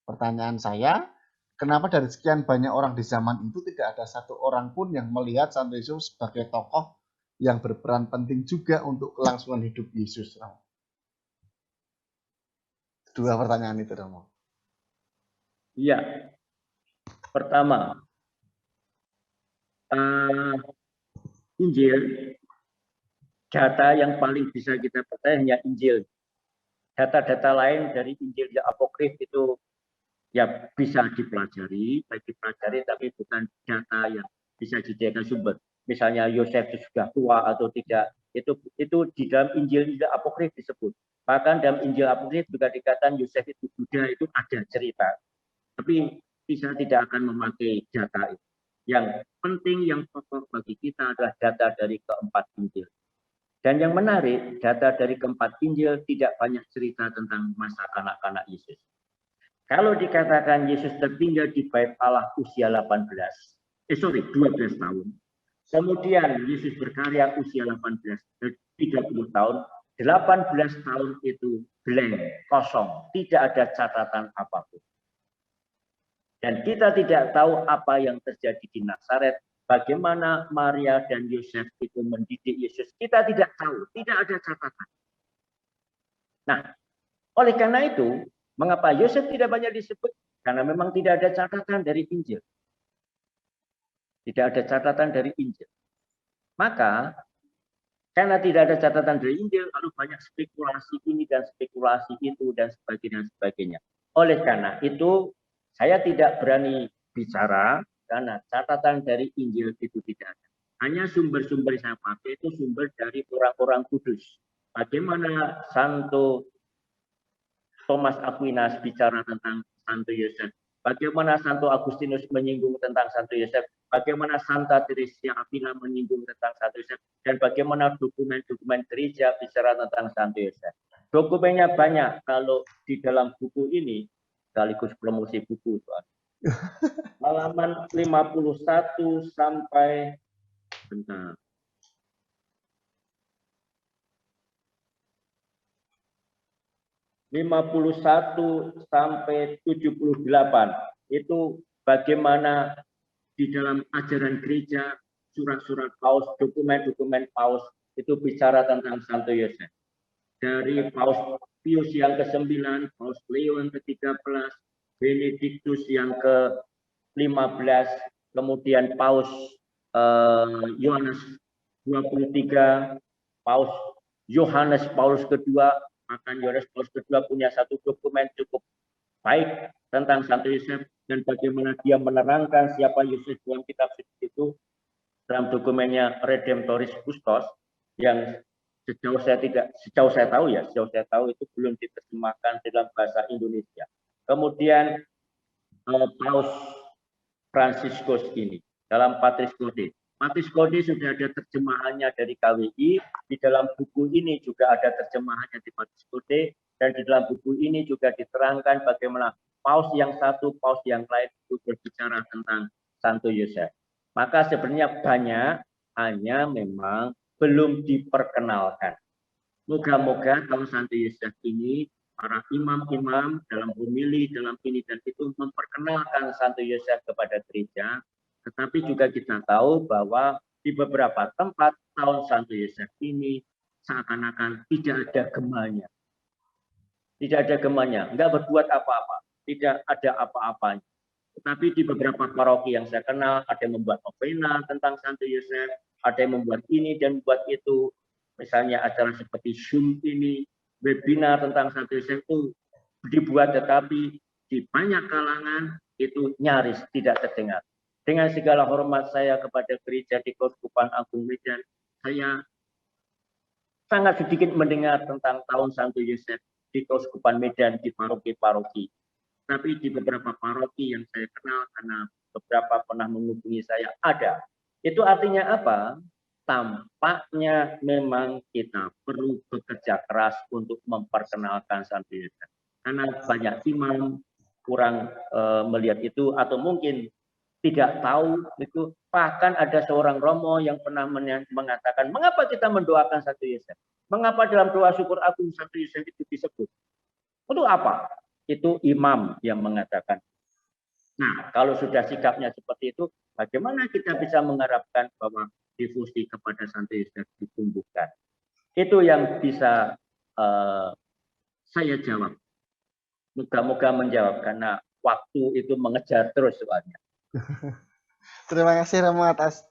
Pertanyaan saya, kenapa dari sekian banyak orang di zaman itu tidak ada satu orang pun yang melihat Santo Yosef sebagai tokoh yang berperan penting juga untuk kelangsungan hidup Yesus, Romo? Dua pertanyaan itu, Romo. Iya. Pertama, Injil, data yang paling bisa kita percaya hanya Injil. Data-data lain dari Injil yang apokrif itu ya bisa dipelajari, tapi bukan data yang bisa dijadikan sumber. Misalnya Yosef itu sudah tua atau tidak, itu di dalam Injil apokrif disebut. Bahkan dalam Injil apokrif juga dikatakan Yosef itu Buddha, itu ada cerita. Tapi bisa tidak akan memakai data itu. Yang penting, yang pokok bagi kita adalah data dari keempat Injil. Dan yang menarik, data dari keempat Injil tidak banyak cerita tentang masa kanak-kanak Yesus. Kalau dikatakan Yesus tertinggal di bait Allah usia 12 tahun. Kemudian Yesus berkarya usia 30 tahun. 18 tahun itu blank, kosong, tidak ada catatan apapun. Dan kita tidak tahu apa yang terjadi di Nazaret, bagaimana Maria dan Yosef itu mendidik Yesus. Kita tidak tahu, tidak ada catatan. Nah, oleh karena itu, mengapa Yosef tidak banyak disebut? Karena memang tidak ada catatan dari Injil. Tidak ada catatan dari Injil. Maka, karena tidak ada catatan dari Injil, lalu banyak spekulasi ini dan spekulasi itu dan sebagainya. Oleh karena itu, saya tidak berani bicara karena catatan dari Injil itu tidak ada. Hanya sumber-sumber yang saya pakai itu sumber dari orang-orang kudus. Bagaimana Santo Thomas Aquinas bicara tentang Santo Yosef. Bagaimana Santo Agustinus menyinggung tentang Santo Yosef. Bagaimana Santa Teresia Avila menyinggung tentang Santo Yosef. Dan bagaimana dokumen-dokumen gereja bicara tentang Santo Yosef. Dokumennya banyak. Kalau di dalam buku ini, sekaligus promosi buku, Tuhan. Halaman 51 sampai bentar. (51 sampai 78) itu bagaimana di dalam ajaran gereja, surat-surat Paus, dokumen-dokumen Paus itu bicara tentang Santo Yosef. Dari Paus Pius yang ke-9, Paus Leo yang ke-13, Benediktus yang ke-15, kemudian Paus Yohanes 23, Paus Yohanes Paulus kedua, maka Yohanes Paulus kedua punya satu dokumen cukup baik tentang Santo Yosef dan bagaimana dia menerangkan siapa Yosef dalam kitab suci itu dalam dokumennya Redemptoris Custos yang sejauh saya tahu itu belum diterjemahkan dalam bahasa Indonesia. Kemudian Paus Franciscus ini dalam Patris Corde. Patris Corde sudah ada terjemahannya dari KWI, di dalam buku ini juga ada terjemahannya di Patris Corde, dan di dalam buku ini juga diterangkan bagaimana paus yang satu, paus yang lain itu berbicara tentang Santo Yosef. Maka sebenarnya banyak, hanya memang belum diperkenalkan. Moga-moga kalau Santo Yosef ini, para imam-imam dalam homili, dalam ini dan itu memperkenalkan Santo Yosef kepada gereja, tetapi juga kita tahu bahwa di beberapa tempat tahun Santo Yosef ini seakan-akan tidak ada gemanya. Tidak ada gemanya, enggak berbuat apa-apa, tidak ada apa-apanya. Tetapi di beberapa paroki yang saya kenal, ada yang membuat novena tentang Santo Yosef, ada yang membuat ini dan membuat itu. Misalnya acara seperti Zoom ini, webinar tentang Santo Yosef itu dibuat, tetapi di banyak kalangan itu nyaris tidak terdengar. Dengan segala hormat saya kepada gereja di Keuskupan Agung Medan, saya sangat sedikit mendengar tentang tahun Santo Yosef di Keuskupan Medan, di paroki-paroki. Tapi di beberapa paroki yang saya kenal, karena beberapa pernah menghubungi saya, ada. Itu artinya apa? Tampaknya memang kita perlu bekerja keras untuk memperkenalkan Santo Yosef. Karena banyak imam kurang melihat itu, atau mungkin tidak tahu itu. Bahkan ada seorang romo yang pernah mengatakan, mengapa kita mendoakan Santo Yosef? Mengapa dalam doa syukur agung Santo Yosef itu disebut? Untuk apa? Itu imam yang mengatakan. Nah, kalau sudah sikapnya seperti itu, bagaimana kita bisa mengharapkan bahwa devosi kepada Santo Yosef ditumbuhkan? Itu yang bisa saya jawab. Moga-moga menjawab, karena waktu itu mengejar terus soalnya. Terima kasih Romo atas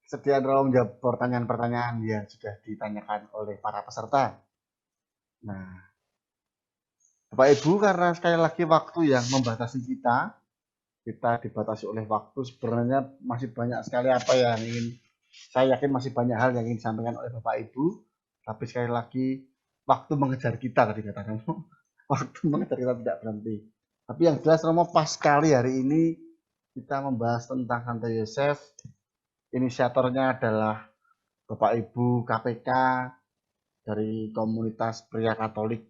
kesediaan Romo menjawab pertanyaan-pertanyaan yang sudah ditanyakan oleh para peserta. Nah, Bapak Ibu, karena sekali lagi waktu yang membatasi kita dibatasi oleh waktu, sebenarnya masih banyak sekali apa yang ingin, saya yakin masih banyak hal yang ingin disampaikan oleh Bapak Ibu, tapi sekali lagi waktu mengejar kita tadi katakan, waktu mengejar kita tidak berhenti. Tapi yang jelas Romo pas sekali hari ini kita membahas tentang Santo Yosef. Inisiatornya adalah Bapak Ibu KPK dari komunitas pria Katolik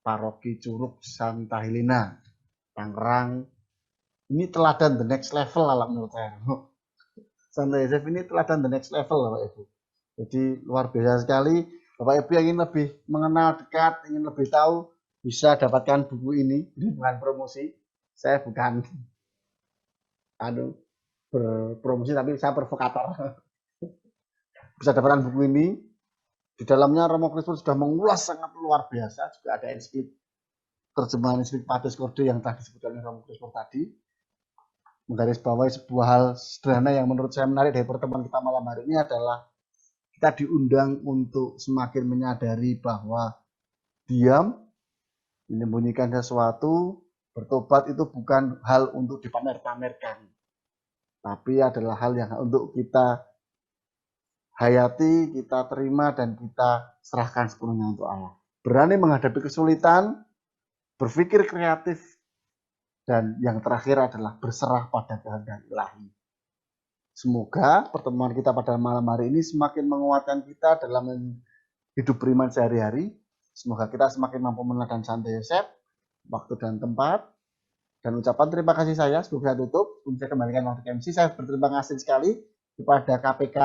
Paroki Curug Santa Helena, Tangerang. Ini teladan the next level lah menurut saya. Santo Yosef ini teladan the next level Bapak Ibu. Jadi luar biasa sekali. Bapak Ibu yang ingin lebih mengenal dekat, ingin lebih tahu, bisa dapatkan buku ini. Ini bukan promosi. Saya bukan berpromosi, tapi saya provokator. Bisa dapatkan buku ini. Di dalamnya Romo Krispur sudah mengulas sangat luar biasa. Juga ada ensiklik, terjemahan ensiklik Patris Corde yang telah disebutkan oleh Romo Krispur tadi. Menggarisbawahi sebuah hal sederhana yang menurut saya menarik dari pertemuan kita malam hari ini adalah kita diundang untuk semakin menyadari bahwa diam, menyembunyikan sesuatu, bertobat itu bukan hal untuk dipamer-pamerkan, tapi adalah hal yang untuk kita hayati, kita terima, dan kita serahkan sepenuhnya untuk Allah. Berani menghadapi kesulitan, berpikir kreatif, dan yang terakhir adalah berserah pada kehendak Ilahi. Semoga pertemuan kita pada malam hari ini semakin menguatkan kita dalam hidup beriman sehari-hari. Semoga kita semakin mampu meneladani Santo Yosef, waktu dan tempat. Dan ucapan terima kasih saya sebelum saya tutup, sebelum saya kembalikan waktu ke MC, saya berterima kasih sekali kepada KPK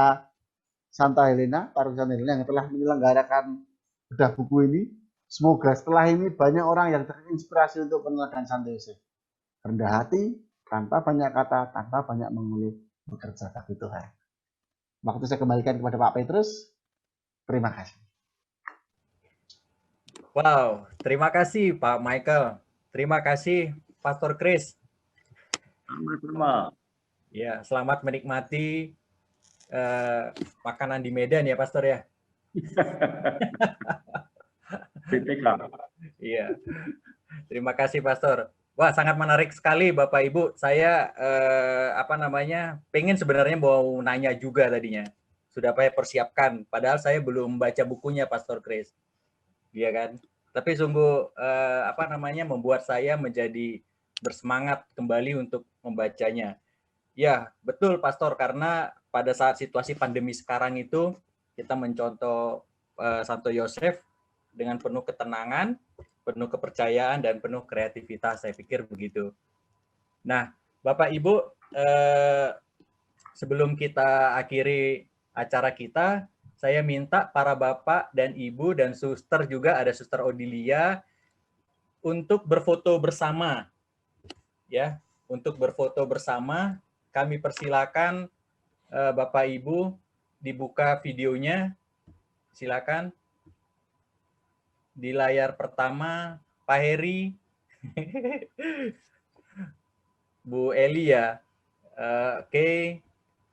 Santa Helena, Paroki Santa Helena yang telah menyelenggarakan bedah buku ini. Semoga setelah ini banyak orang yang terinspirasi untuk meneladani Santo Yosef. Rendah hati, tanpa banyak kata, tanpa banyak mengeluh, bekerja bagi Tuhan. Waktu saya kembalikan kepada Pak Petrus. Terima kasih. Wow, terima kasih Pak Michael. Terima kasih Pastor Chris. Sama-sama. Ya, selamat menikmati makanan di Medan ya, Pastor ya. BPK. Iya. Terima kasih, Pastor. Wah, sangat menarik sekali, Bapak Ibu. Saya pengen sebenarnya mau nanya juga tadinya. Sudah saya persiapkan. Padahal saya belum baca bukunya, Pastor Chris. Iya kan? Tapi sungguh membuat saya menjadi bersemangat kembali untuk membacanya. Ya, betul, Pastor. Karena pada saat situasi pandemi sekarang itu kita mencontoh Santo Yosef dengan penuh ketenangan, penuh kepercayaan, dan penuh kreativitas, saya pikir begitu. Nah, Bapak Ibu, sebelum kita akhiri acara kita, saya minta para Bapak dan Ibu dan suster juga, ada suster Odilia, untuk berfoto bersama. Ya, untuk berfoto bersama, kami persilakan Bapak Ibu dibuka videonya, silakan. Di layar pertama, Pak Heri, Bu Eli ya. Oke,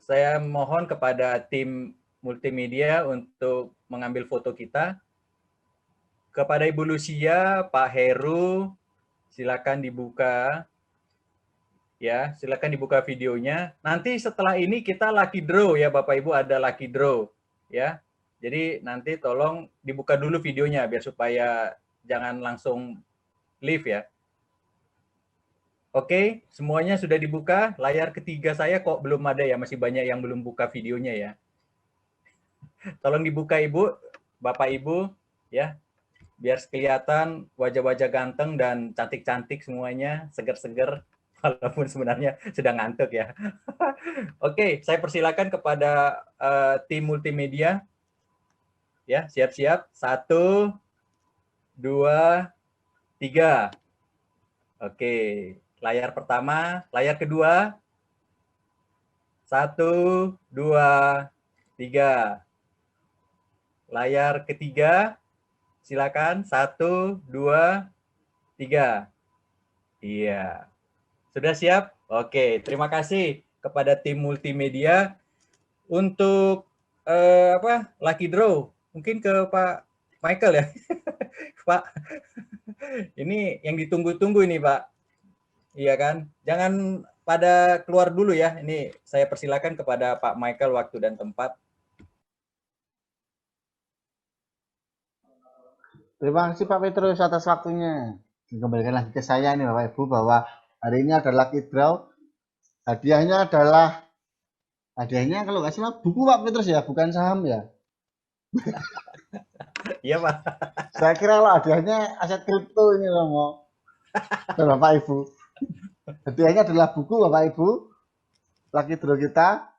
saya mohon kepada tim multimedia untuk mengambil foto kita. Kepada Ibu Lucia, Pak Heru, silakan dibuka. Ya, silakan dibuka videonya. Nanti setelah ini kita lucky draw ya, Bapak Ibu, ada lucky draw ya. Jadi nanti tolong dibuka dulu videonya biar supaya jangan langsung live ya. Oke, semuanya sudah dibuka. Layar ketiga saya kok belum ada ya, masih banyak yang belum buka videonya ya. Tolong dibuka Ibu, Bapak Ibu ya. Biar kelihatan wajah-wajah ganteng dan cantik-cantik semuanya, seger-seger walaupun sebenarnya sedang ngantuk ya. Oke, saya persilakan kepada tim multimedia. Ya, siap-siap. 1, 2, 3. Oke, layar pertama, layar kedua. 1, 2, 3. Layar ketiga, silakan. 1, 2, 3. Iya. Sudah siap? Oke, terima kasih kepada tim multimedia untuk lucky draw. Mungkin ke Pak Michael ya. Pak, ini yang ditunggu-tunggu ini Pak. Iya kan? Jangan pada keluar dulu ya. Ini saya persilakan kepada Pak Michael waktu dan tempat. Terima kasih Pak Petrus atas waktunya. Kembalikan lagi ke saya nih Bapak Ibu bahwa hari ini adalah lucky draw. Hadiahnya kalau nggak salah buku Pak Petrus ya, bukan saham ya. Iya Pak. Saya kira kalau hadiahnya aset kripto ini loh mau. Bapak Ibu. Hadiahnya adalah buku Bapak Ibu. Lucky draw kita.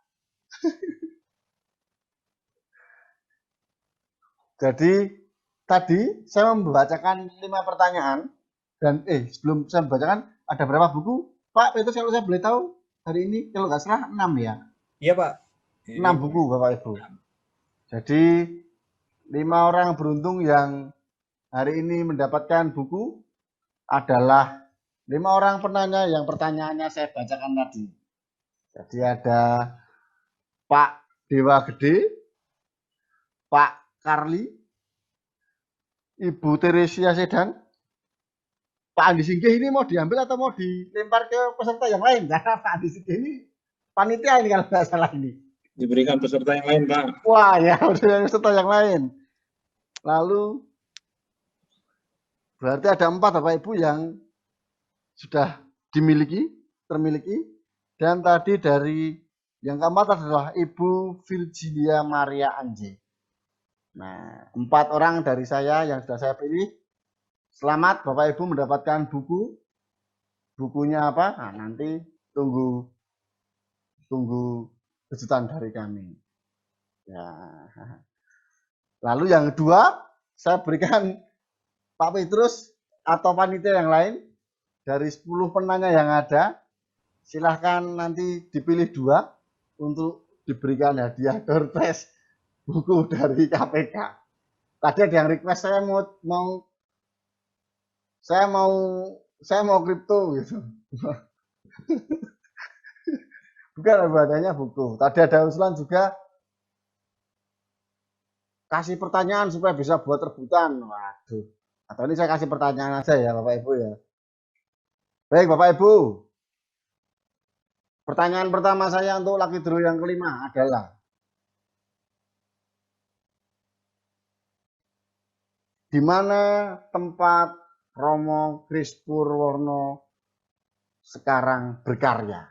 Jadi tadi saya membacakan 5 pertanyaan dan sebelum saya membacakan ada berapa buku Pak Petrus kalau saya boleh tahu hari ini kalau nggak salah 6 ya. Iya Pak. 6 buku Bapak Ibu. Jadi 5 orang beruntung yang hari ini mendapatkan buku adalah 5 orang penanya yang pertanyaannya saya bacakan tadi. Jadi ada Pak Dewa Gede, Pak Karli, Ibu Teresia Sedan, Pak Andi Singgih ini mau diambil atau mau dilempar ke peserta yang lain? Karena Pak Andi Singgih ini panitia ini kalau nggak salah ini. Diberikan peserta yang lain, Pak. Wah ya, udah peserta yang lain. Lalu berarti ada 4 Bapak Ibu yang sudah termiliki. Dan tadi dari yang keempat adalah Ibu Virginia Maria Anje. Nah, 4 orang dari saya yang sudah saya pilih. Selamat Bapak Ibu mendapatkan buku. Bukunya apa? Nah, nanti tunggu kejutan dari kami. Ya. Lalu yang kedua, saya berikan Pak Petrus atau panitia yang lain dari 10 penanya yang ada. Silahkan nanti dipilih 2 untuk diberikan hadiah door prize buku dari KPK. Tadi ada yang request saya mau kripto gitu. Bukan adanya buku. Tadi ada usulan juga kasih pertanyaan supaya bisa buat rebutan. Waduh. Atau ini saya kasih pertanyaan aja ya Bapak Ibu ya. Baik Bapak Ibu. Pertanyaan pertama saya untuk Lucky Draw yang kelima adalah di mana tempat Romo Kris Purwono sekarang berkarya?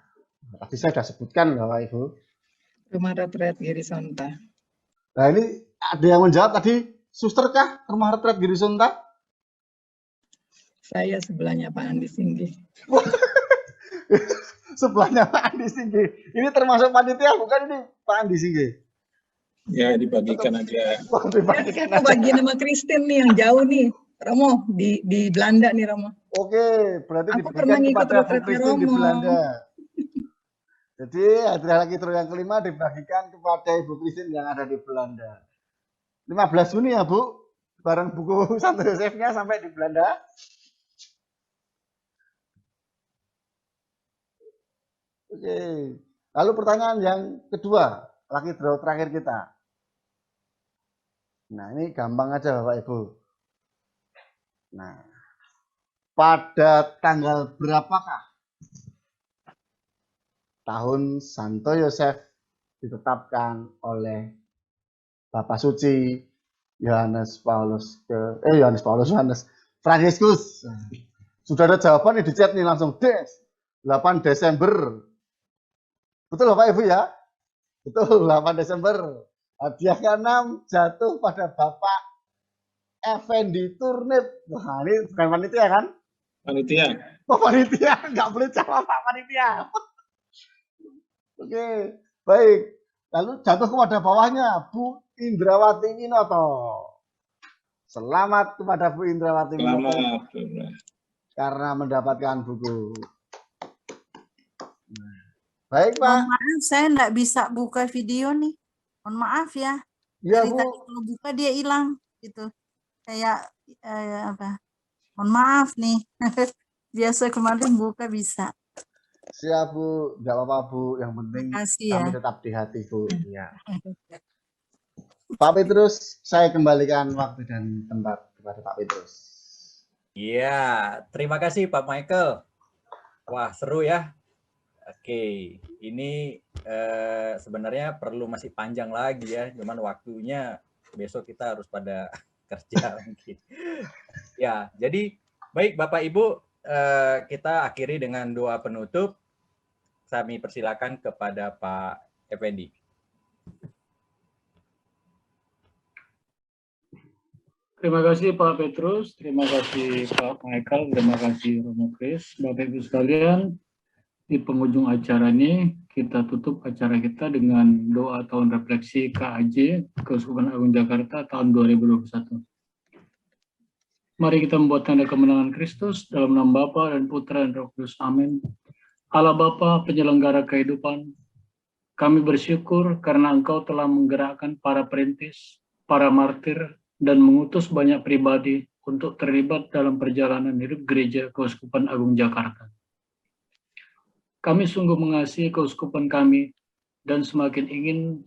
Tadi saya sudah sebutkan Bapak Ibu. Rumah Retret Girisonta. Nah ini ada yang menjawab tadi, suster kah Rumah Retret Girisonta? Saya sebelahnya Pak Andi Singgih. Sebelahnya Pak Andi Singgih. Ini termasuk panitia bukan ini Pak Andi Singgih? Ya, dibagikan aja. Wah, dibagikan Aku aja. bagi nama Kristen nih yang jauh nih. Romo di Belanda nih Romo. Oke, berarti Aku pernah dibagikan ngikut kepada Bu retretnya Kristin di Romo. Belanda. Jadi hadiah Lucky Draw yang kelima dibagikan kepada Ibu Kristin yang ada di Belanda. 15 Juni ya Bu, bareng buku Santo Yosefnya sampai di Belanda. Oke, lalu pertanyaan yang kedua, Lucky Draw terakhir kita. Nah ini gampang aja Bapak Ibu. Nah, pada tanggal berapakah tahun Santo Yosef ditetapkan oleh Bapak Suci Yohanes Fransiskus? Sudah ada jawaban di chat nih langsung 8 Desember. Betul Bapak Ibu ya? Betul, 8 Desember. Hadiah ke-6 jatuh pada Bapak Effendi Turnip. Wah, ini bukan panitia kan? Panitia. Oh, panitia. Nggak boleh jawab Pak panitia. Oke, baik. Lalu jatuh kepada bawahnya Bu Indrawati Winoto. Selamat kepada Bu Indrawati Winoto. Selamat. Karena mendapatkan buku. Baik Pak. Mohon maaf, saya nggak bisa buka video nih. Mohon maaf ya. Iya Dari Bu. tadi kalau buka dia hilang gitu. Kayak apa? Mohon maaf nih. Biasa kemarin buka bisa. Siap Bu, nggak apa-apa Bu. Yang penting Makasih kami ya. tetap di hati Bu. Ya. Pak Petrus, saya kembalikan waktu dan tempat kepada Pak Petrus. Iya, terima kasih Pak Michael. Wah, seru ya. Oke, ini sebenarnya perlu masih panjang lagi ya, cuman waktunya besok kita harus pada kerja mungkin. Ya, jadi baik Bapak Ibu, kita akhiri dengan doa penutup. Kami persilakan kepada Pak Effendi. Terima kasih Pak Petrus, terima kasih Pak Michael, terima kasih Romo Kris. Bapak Ibu sekalian, di penghujung acara ini kita tutup acara kita dengan doa tahun refleksi KAJ Keuskupan Agung Jakarta tahun 2021. Mari kita membuat tanda kemenangan Kristus dalam nama Bapa dan Putra dan Roh Kudus. Amin. Allah Bapa, penyelenggara kehidupan, kami bersyukur karena Engkau telah menggerakkan para perintis, para martir, dan mengutus banyak pribadi untuk terlibat dalam perjalanan hidup Gereja Keuskupan Agung Jakarta. Kami sungguh mengasihi keuskupan kami dan semakin ingin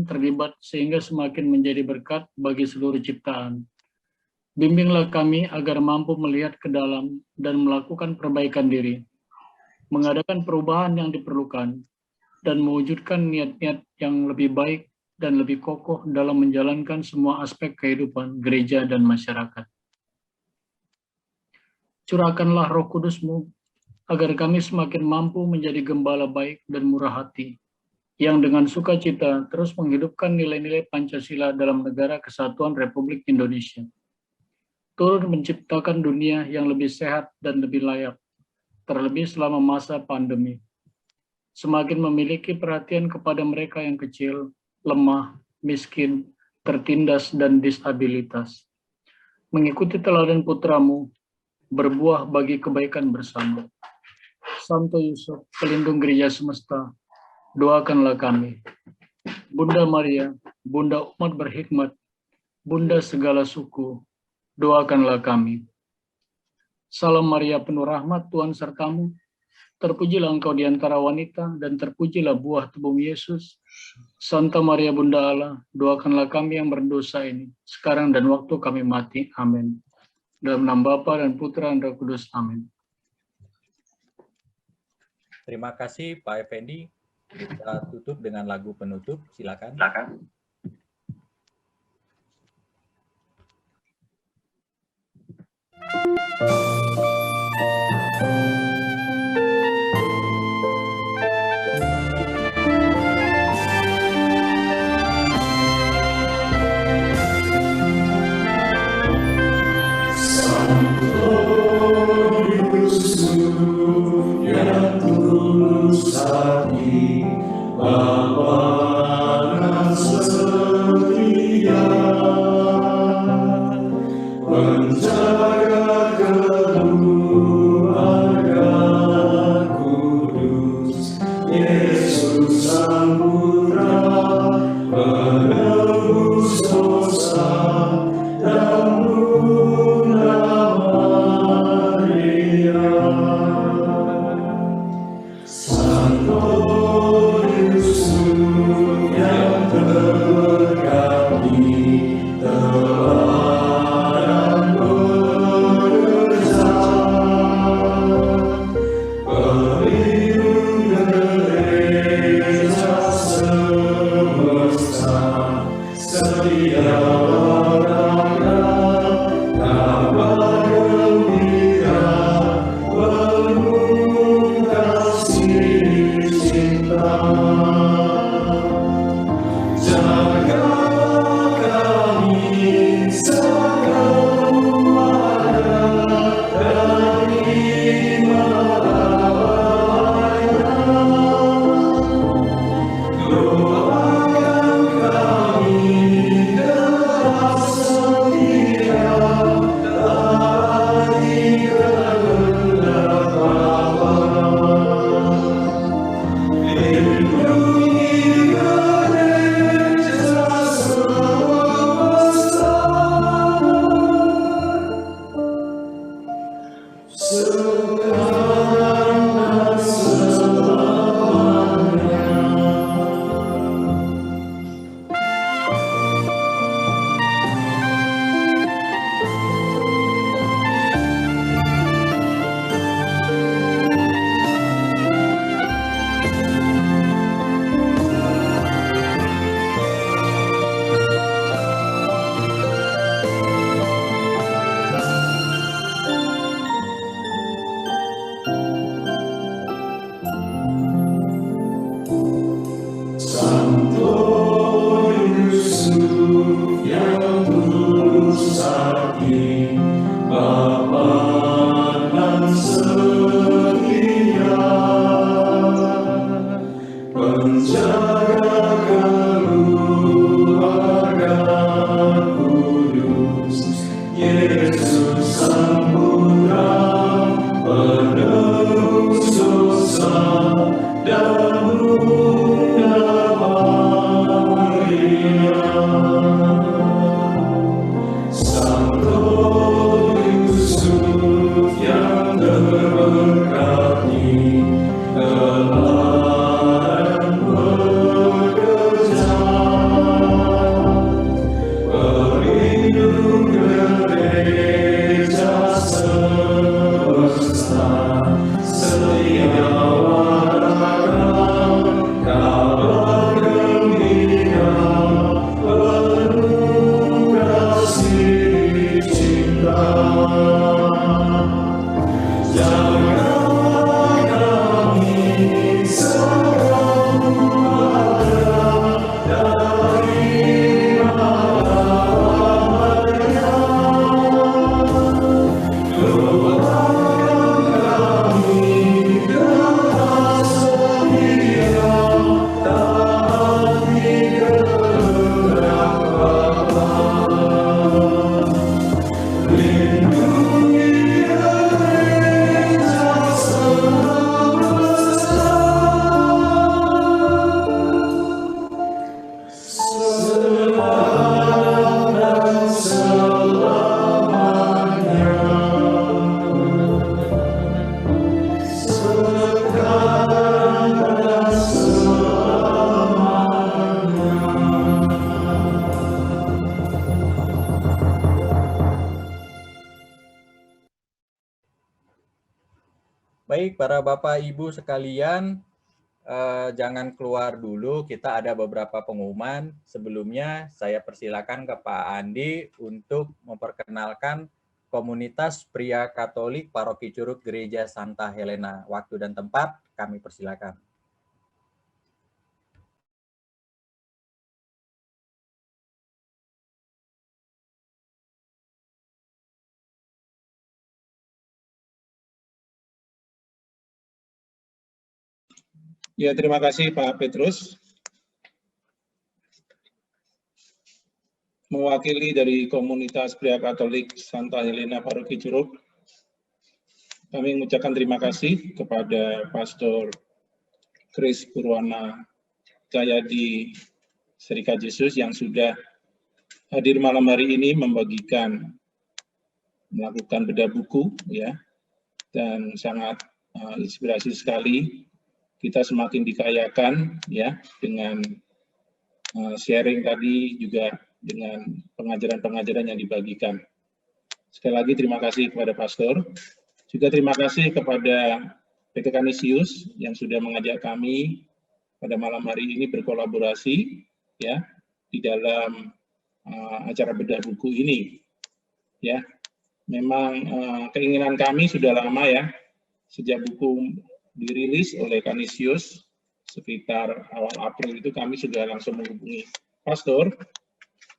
terlibat sehingga semakin menjadi berkat bagi seluruh ciptaan. Bimbinglah kami agar mampu melihat ke dalam dan melakukan perbaikan diri, mengadakan perubahan yang diperlukan, dan mewujudkan niat-niat yang lebih baik dan lebih kokoh dalam menjalankan semua aspek kehidupan gereja dan masyarakat. Curahkanlah Roh Kudus-Mu agar kami semakin mampu menjadi gembala baik dan murah hati, yang dengan sukacita terus menghidupkan nilai-nilai Pancasila dalam Negara Kesatuan Republik Indonesia. Turut menciptakan dunia yang lebih sehat dan lebih layak, terlebih selama masa pandemi. Semakin memiliki perhatian kepada mereka yang kecil, lemah, miskin, tertindas, dan disabilitas. Mengikuti teladan putra-Mu, berbuah bagi kebaikan bersama. Santo Yusuf, pelindung gereja semesta, doakanlah kami. Bunda Maria, Bunda umat berhikmat, Bunda segala suku, doakanlah kami. Salam Maria penuh rahmat, Tuhan sertamu. Terpujilah engkau di antara wanita, dan terpujilah buah tubuhmu Yesus. Santa Maria Bunda Allah, doakanlah kami yang berdosa ini, sekarang dan waktu kami mati. Amin. Dalam nama Bapa dan Putra dan Roh Kudus. Amin. Terima kasih Pak Effendi. Kita tutup dengan lagu penutup. Silakan. Yang tulus hati, Bapa dan setia, penjaga keluarga kudus, Yesus Sang Putra, penebus dosa dan Bunda Maria. Santo Yusuf yang terberkati, teladan bekerja, pelindung gereja semesta, setia beragam, kabar gembira, penuh kasih cinta. Jaga kami sekeluarga dari mara bahaya. Doakan kami tetap setia, taati kehendak Bapa. Lindungi gereja semesta, sekarang dan selamanya. Santo Yusuf yang tulus hati, Bapa dan setia, penjaga keluarga kudus, Yesus Sang Putra, penebus dosa dan Bunda Maria. Santo Yusuf yang terberkati, teladan bekerja, pelindung gereja Baik, para Bapak Ibu sekalian, jangan keluar dulu, kita ada beberapa pengumuman. Sebelumnya saya persilakan ke Pak Andi untuk memperkenalkan komunitas pria Katolik Paroki Curug Gereja Santa Helena. Waktu dan tempat kami persilakan. Ya, terima kasih Pak Petrus. Mewakili dari komunitas pria Katolik Santa Helena Paroki Curug, kami mengucapkan terima kasih kepada Pastor Chris Purwana Jayadi Serika Yesus yang sudah hadir malam hari ini melakukan bedah buku, ya, dan sangat inspirasi sekali. Kita semakin dikayakan, ya, dengan sharing tadi, juga dengan pengajaran-pengajaran yang dibagikan. Sekali lagi terima kasih kepada Pastor. Juga terima kasih kepada PT Canisius yang sudah mengajak kami pada malam hari ini berkolaborasi, ya, di dalam acara bedah buku ini. Ya, memang keinginan kami sudah lama, ya, sejak buku dirilis oleh Canisius sekitar awal April itu kami sudah langsung menghubungi Pastor,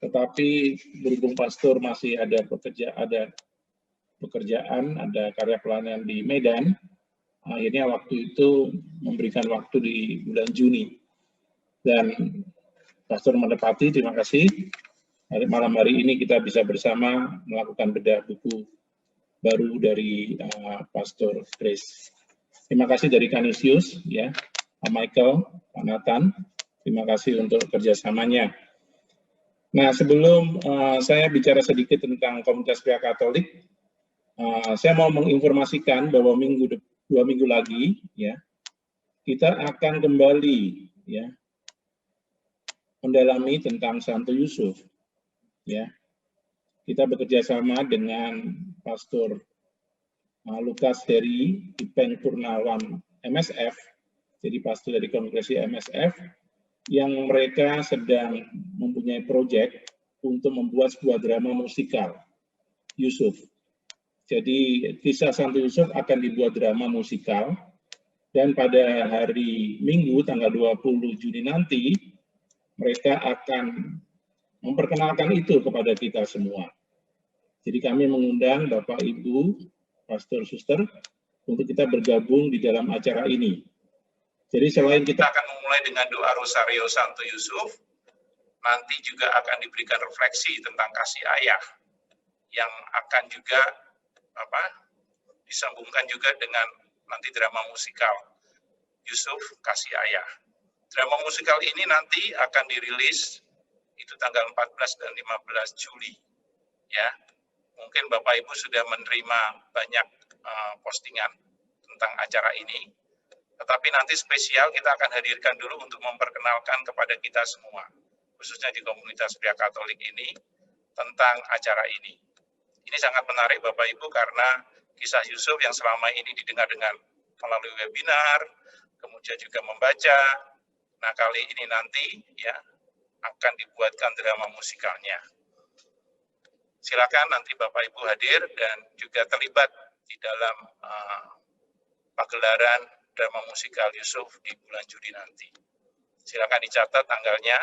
tetapi berhubung Pastor masih ada pekerjaan, ada karya pelayanan di Medan, akhirnya waktu itu memberikan waktu di bulan Juni. Dan Pastor menepati, terima kasih. Malam hari ini kita bisa bersama melakukan bedah buku baru dari Pastor Chris. Terima kasih dari Canisius, ya, Pak Michael, Pak Nathan. Terima kasih untuk kerjasamanya. Nah, sebelum saya bicara sedikit tentang komunitas pria Katolik, saya mau menginformasikan bahwa 2 minggu lagi, ya, kita akan kembali, ya, mendalami tentang Santo Yusuf, ya. Kita bekerja sama dengan Pastor Lukas Heri Ipeng Purnawan MSF, jadi pastor dari kongregasi MSF, yang mereka sedang mempunyai proyek untuk membuat sebuah drama musikal Yusuf. Jadi kisah Santo Yusuf akan dibuat drama musikal, dan pada hari Minggu tanggal 20 Juni nanti mereka akan memperkenalkan itu kepada kita semua. Jadi kami mengundang Bapak Ibu Pastor Suster untuk kita bergabung di dalam acara ini. Jadi selain kita akan memulai dengan doa Rosario Santo Yusuf, nanti juga akan diberikan refleksi tentang kasih ayah yang akan juga disambungkan juga dengan nanti drama musikal Yusuf Kasih Ayah. Drama musikal ini nanti akan dirilis itu tanggal 14 dan 15 Juli. Ya. Mungkin Bapak Ibu sudah menerima banyak postingan tentang acara ini, tetapi nanti spesial kita akan hadirkan dulu untuk memperkenalkan kepada kita semua, khususnya di komunitas pria Katolik ini, tentang acara ini. Ini sangat menarik Bapak Ibu karena kisah Yusuf yang selama ini didengar dengan melalui webinar, kemudian juga membaca. Nah, kali ini nanti ya akan dibuatkan drama musikalnya. Silakan nanti Bapak Ibu hadir dan juga terlibat di dalam pagelaran drama musikal Yusuf di bulan Juli nanti. Silakan dicatat tanggalnya,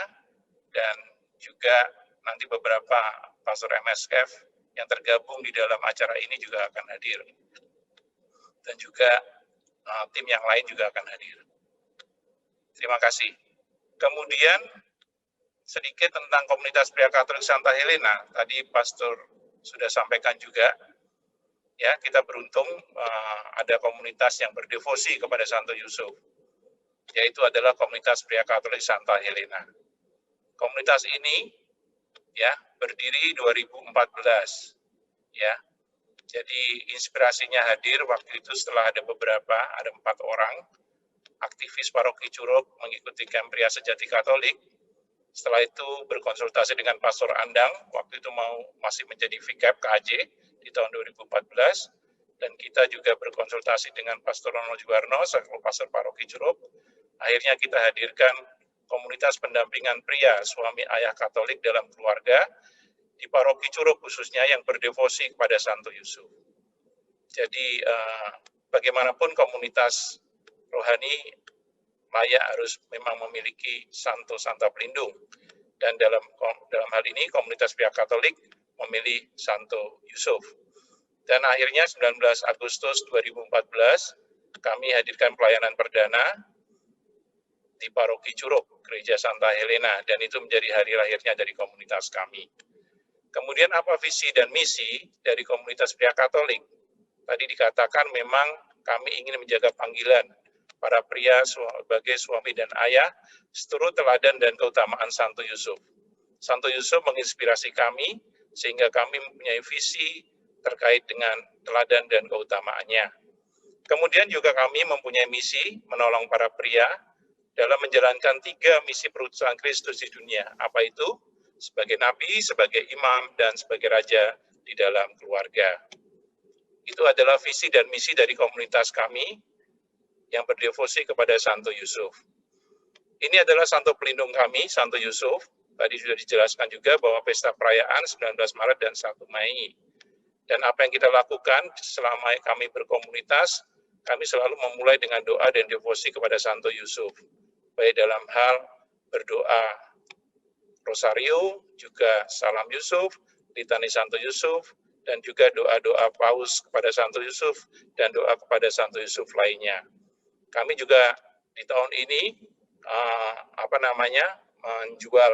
dan juga nanti beberapa pastor MSF yang tergabung di dalam acara ini juga akan hadir. Dan juga tim yang lain juga akan hadir. Terima kasih. Kemudian sedikit tentang komunitas pria Katolik Santa Helena. Tadi Pastor sudah sampaikan juga, ya kita beruntung ada komunitas yang berdevosi kepada Santo Yusuf, yaitu adalah komunitas pria Katolik Santa Helena. Komunitas ini ya berdiri 2014, ya. Jadi inspirasinya hadir waktu itu setelah ada 4 orang aktivis paroki Curug mengikuti kamp pria sejati Katolik. Setelah itu berkonsultasi dengan Pastor Andang, waktu itu masih menjadi VKAP KAJ di tahun 2014, dan kita juga berkonsultasi dengan Pastor Ronald Juwarno, selaku Pastor Paroki Curup. Akhirnya kita hadirkan komunitas pendampingan pria, suami ayah Katolik dalam keluarga, di Paroki Curup khususnya yang berdevosi kepada Santo Yusuf. Jadi bagaimanapun komunitas rohani layak harus memang memiliki Santo-Santa pelindung. Dan dalam hal ini komunitas pria Katolik memilih Santo Yusuf. Dan akhirnya 19 Agustus 2014 kami hadirkan pelayanan perdana di Paroki Curup, Gereja Santa Helena, dan itu menjadi hari lahirnya dari komunitas kami. Kemudian apa visi dan misi dari komunitas pria Katolik? Tadi dikatakan memang kami ingin menjaga panggilan para pria sebagai suami dan ayah, seturut teladan dan keutamaan Santo Yusuf. Santo Yusuf menginspirasi kami, sehingga kami mempunyai visi terkait dengan teladan dan keutamaannya. Kemudian juga kami mempunyai misi menolong para pria dalam menjalankan 3 misi perutusan Kristus di dunia. Apa itu? Sebagai nabi, sebagai imam, dan sebagai raja di dalam keluarga. Itu adalah visi dan misi dari komunitas kami yang berdevosi kepada Santo Yusuf. Ini adalah Santo pelindung kami, Santo Yusuf. Tadi sudah dijelaskan juga bahwa pesta perayaan 19 Maret dan 1 Mei. Dan apa yang kita lakukan selama kami berkomunitas, kami selalu memulai dengan doa dan devosi kepada Santo Yusuf. Baik dalam hal berdoa Rosario, juga Salam Yusuf, Litani Santo Yusuf, dan juga doa-doa Paus kepada Santo Yusuf, dan doa kepada Santo Yusuf lainnya. Kami juga di tahun ini, menjual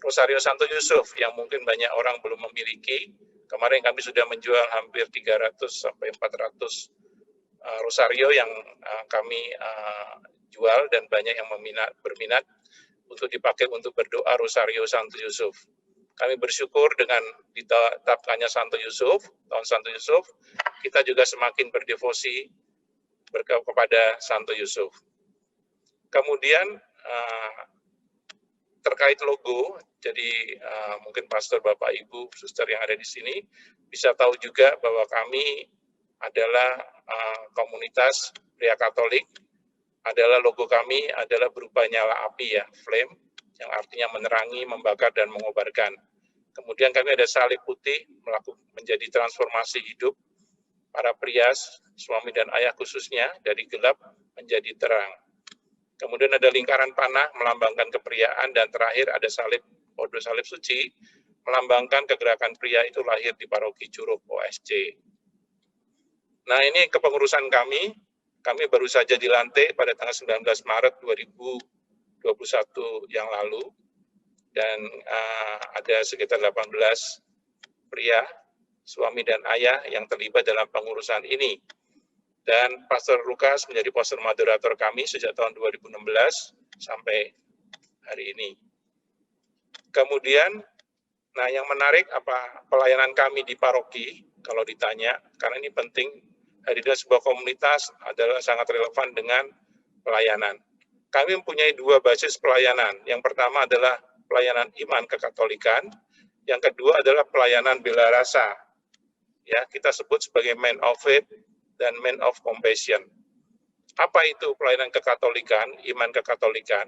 Rosario Santo Yusuf, yang mungkin banyak orang belum memiliki. Kemarin kami sudah menjual hampir 300 sampai 400 rosario yang kami jual, dan banyak yang berminat untuk dipakai untuk berdoa Rosario Santo Yusuf. Kami bersyukur dengan ditetapkannya Santo Yusuf, tahun Santo Yusuf, kita juga semakin berdevosi kepada Santo Yusuf. Kemudian terkait logo, jadi mungkin pastor, bapak, ibu, suster yang ada di sini bisa tahu juga bahwa kami adalah komunitas pria Katolik. Adalah logo kami adalah berupa nyala api ya, flame, yang artinya menerangi, membakar, dan mengobarkan. Kemudian kami ada salib putih menjadi transformasi hidup para pria, suami dan ayah khususnya, dari gelap menjadi terang. Kemudian ada lingkaran panah melambangkan kepriaan, dan terakhir ada salib, podo salib suci, melambangkan kegerakan pria itu lahir di Paroki Curup OSC. Nah, ini kepengurusan kami baru saja dilantik pada tanggal 19 Maret 2021 yang lalu, dan ada sekitar 18 pria, suami dan ayah yang terlibat dalam pengurusan ini. Dan Pastor Lukas menjadi pastor moderator kami sejak tahun 2016 sampai hari ini. Kemudian, nah yang menarik apa pelayanan kami di paroki, kalau ditanya, karena ini penting, hadirnya sebuah komunitas adalah sangat relevan dengan pelayanan. Kami mempunyai 2 basis pelayanan. Yang pertama adalah pelayanan iman kekatolikan, yang kedua adalah pelayanan bela rasa. Ya, kita sebut sebagai man of faith dan man of compassion. Apa itu pelayanan kekatolikan, iman kekatolikan?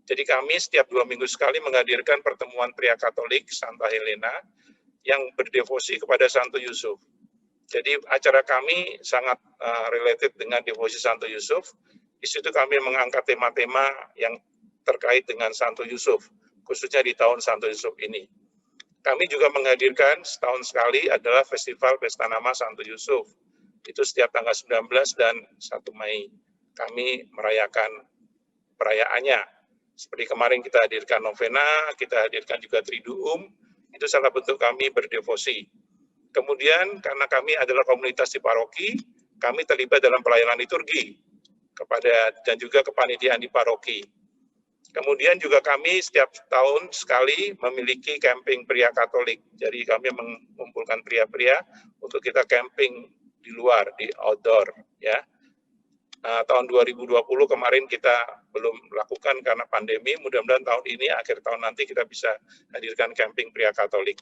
Jadi kami setiap 2 minggu sekali menghadirkan pertemuan pria Katolik Santa Helena yang berdevosi kepada Santo Yusuf. Jadi acara kami sangat related dengan devosi Santo Yusuf. Di situ kami mengangkat tema-tema yang terkait dengan Santo Yusuf, khususnya di tahun Santo Yusuf ini. Kami juga menghadirkan setahun sekali adalah Festival Pesta Nama Santo Yusuf. Itu setiap tanggal 19 dan 1 Mei. Kami merayakan perayaannya. Seperti kemarin kita hadirkan novena, kita hadirkan juga Triduum, itu salah bentuk kami berdevosi. Kemudian karena kami adalah komunitas di paroki, kami terlibat dalam pelayanan liturgi dan juga kepanitiaan di paroki. Kemudian juga kami setiap tahun sekali memiliki camping pria Katolik. Jadi kami mengumpulkan pria-pria untuk kita camping di luar, di outdoor, ya. Tahun 2020 kemarin kita belum lakukan karena pandemi. Mudah-mudahan tahun ini, akhir tahun nanti kita bisa hadirkan camping pria Katolik.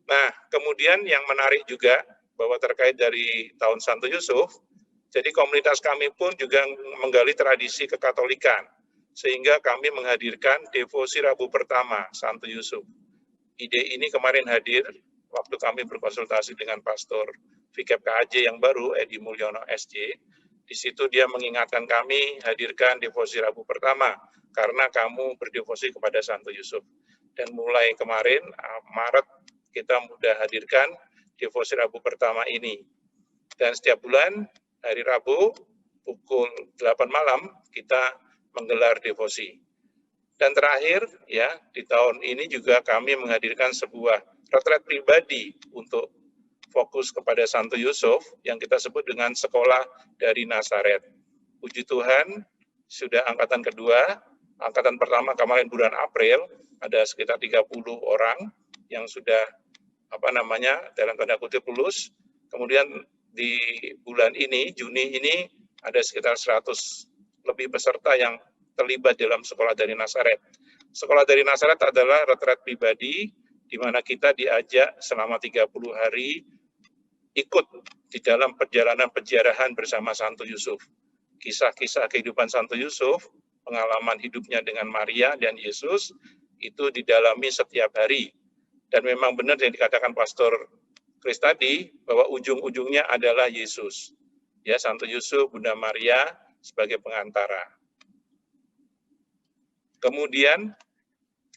Nah, kemudian yang menarik juga bahwa terkait dari tahun Santo Yusuf, jadi komunitas kami pun juga menggali tradisi kekatolikan, sehingga kami menghadirkan devosi Rabu pertama Santo Yusuf. Ide ini kemarin hadir waktu kami berkonsultasi dengan Pastor Vikep KAJ yang baru, Edi Mulyono SJ. Di situ dia mengingatkan kami hadirkan devosi Rabu pertama, karena kamu berdevosi kepada Santo Yusuf. Dan mulai kemarin, Maret, kita sudah hadirkan devosi Rabu pertama ini. Dan setiap bulan, hari Rabu, pukul 8 malam, kita menggelar devosi. Dan terakhir, ya, di tahun ini juga kami menghadirkan sebuah retret pribadi untuk fokus kepada Santo Yusuf, yang kita sebut dengan Sekolah dari Nazaret. Puji Tuhan, sudah angkatan kedua, angkatan pertama kemarin bulan April, ada sekitar 30 orang yang sudah dalam tanda kutip lulus. Kemudian di bulan ini, Juni ini, ada sekitar 100 lebih peserta yang terlibat dalam Sekolah dari Nazaret. Sekolah dari Nazaret adalah retret pribadi, di mana kita diajak selama 30 hari ikut di dalam perjalanan penjarahan bersama Santo Yusuf. Kisah-kisah kehidupan Santo Yusuf, pengalaman hidupnya dengan Maria dan Yesus, itu didalami setiap hari. Dan memang benar yang dikatakan Pastor Kris tadi, bahwa ujung-ujungnya adalah Yesus. Ya, Santo Yusuf, Bunda Maria sebagai pengantara. Kemudian,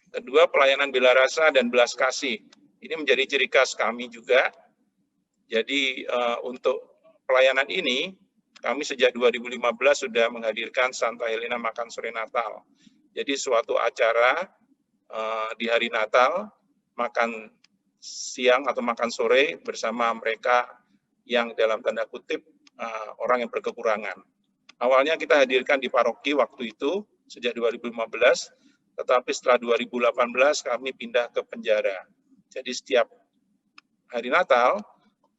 kedua, pelayanan bela rasa dan belas kasih. Ini menjadi ciri khas kami juga. Jadi, untuk pelayanan ini, kami sejak 2015 sudah menghadirkan Santa Helena Makan Sore Natal. Jadi, suatu acara di hari Natal, makan siang atau makan sore bersama mereka yang dalam tanda kutip orang yang berkekurangan. Awalnya kita hadirkan di paroki waktu itu, sejak 2015, tetapi setelah 2018 kami pindah ke penjara. Jadi setiap hari Natal,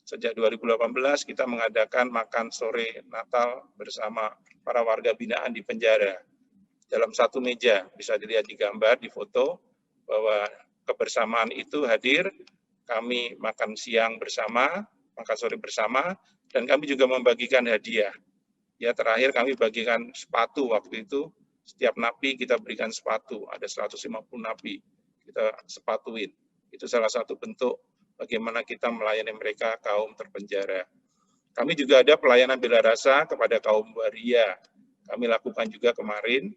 sejak 2018 kita mengadakan makan sore Natal bersama para warga binaan di penjara. Dalam satu meja, bisa dilihat di gambar, di foto, bahwa kebersamaan itu hadir, kami makan siang bersama, makan sore bersama, dan kami juga membagikan hadiah. Ya, terakhir kami bagikan sepatu waktu itu, setiap napi kita berikan sepatu, ada 150 napi, kita sepatuin. Itu salah satu bentuk bagaimana kita melayani mereka, kaum terpenjara. Kami juga ada pelayanan bela rasa kepada kaum waria. Kami lakukan juga kemarin,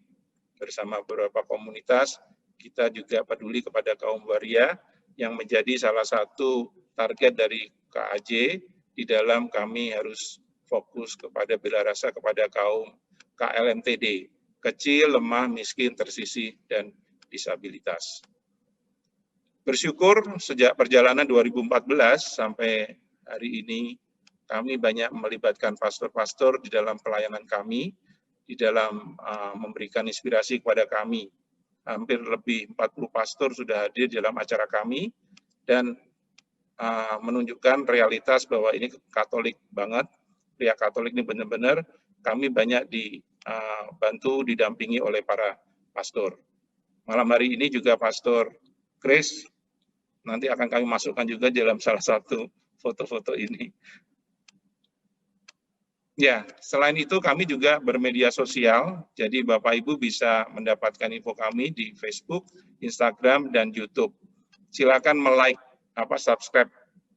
bersama beberapa komunitas, kita juga peduli kepada kaum waria yang menjadi salah satu target dari KAJ. Di dalam kami harus fokus kepada bela rasa kepada kaum KLMTD, kecil, lemah, miskin, tersisih, dan disabilitas. Bersyukur sejak perjalanan 2014 sampai hari ini, kami banyak melibatkan pastor-pastor di dalam pelayanan kami, di dalam memberikan inspirasi kepada kami. Hampir lebih 40 pastor sudah hadir dalam acara kami, dan menunjukkan realitas bahwa ini Katolik banget, pria Katolik ini benar-benar kami banyak dibantu, didampingi oleh para pastor. Malam hari ini juga Pastor Kris, nanti akan kami masukkan juga dalam salah satu foto-foto ini. Ya, selain itu kami juga bermedia sosial, jadi Bapak Ibu bisa mendapatkan info kami di Facebook, Instagram, dan YouTube. Silakan like, subscribe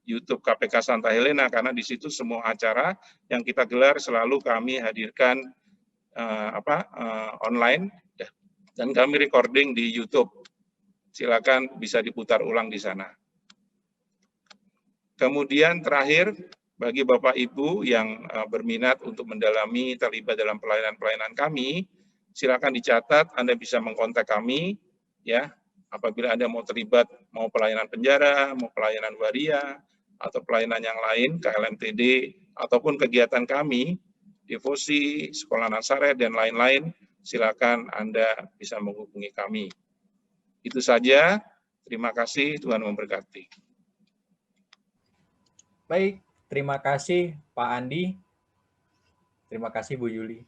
YouTube KPK Santa Helena, karena di situ semua acara yang kita gelar selalu kami hadirkan online, dan kami recording di YouTube. Silakan bisa diputar ulang di sana. Kemudian terakhir, bagi Bapak Ibu yang berminat untuk mendalami terlibat dalam pelayanan-pelayanan kami, silakan dicatat, Anda bisa mengkontak kami, ya, apabila Anda mau terlibat, mau pelayanan penjara, mau pelayanan waria, atau pelayanan yang lain, KLMTD, ataupun kegiatan kami, devosi, sekolah Nazaret, dan lain-lain, silakan Anda bisa menghubungi kami. Itu saja, terima kasih, Tuhan memberkati. Baik. Terima kasih Pak Andi. Terima kasih Bu Yuli.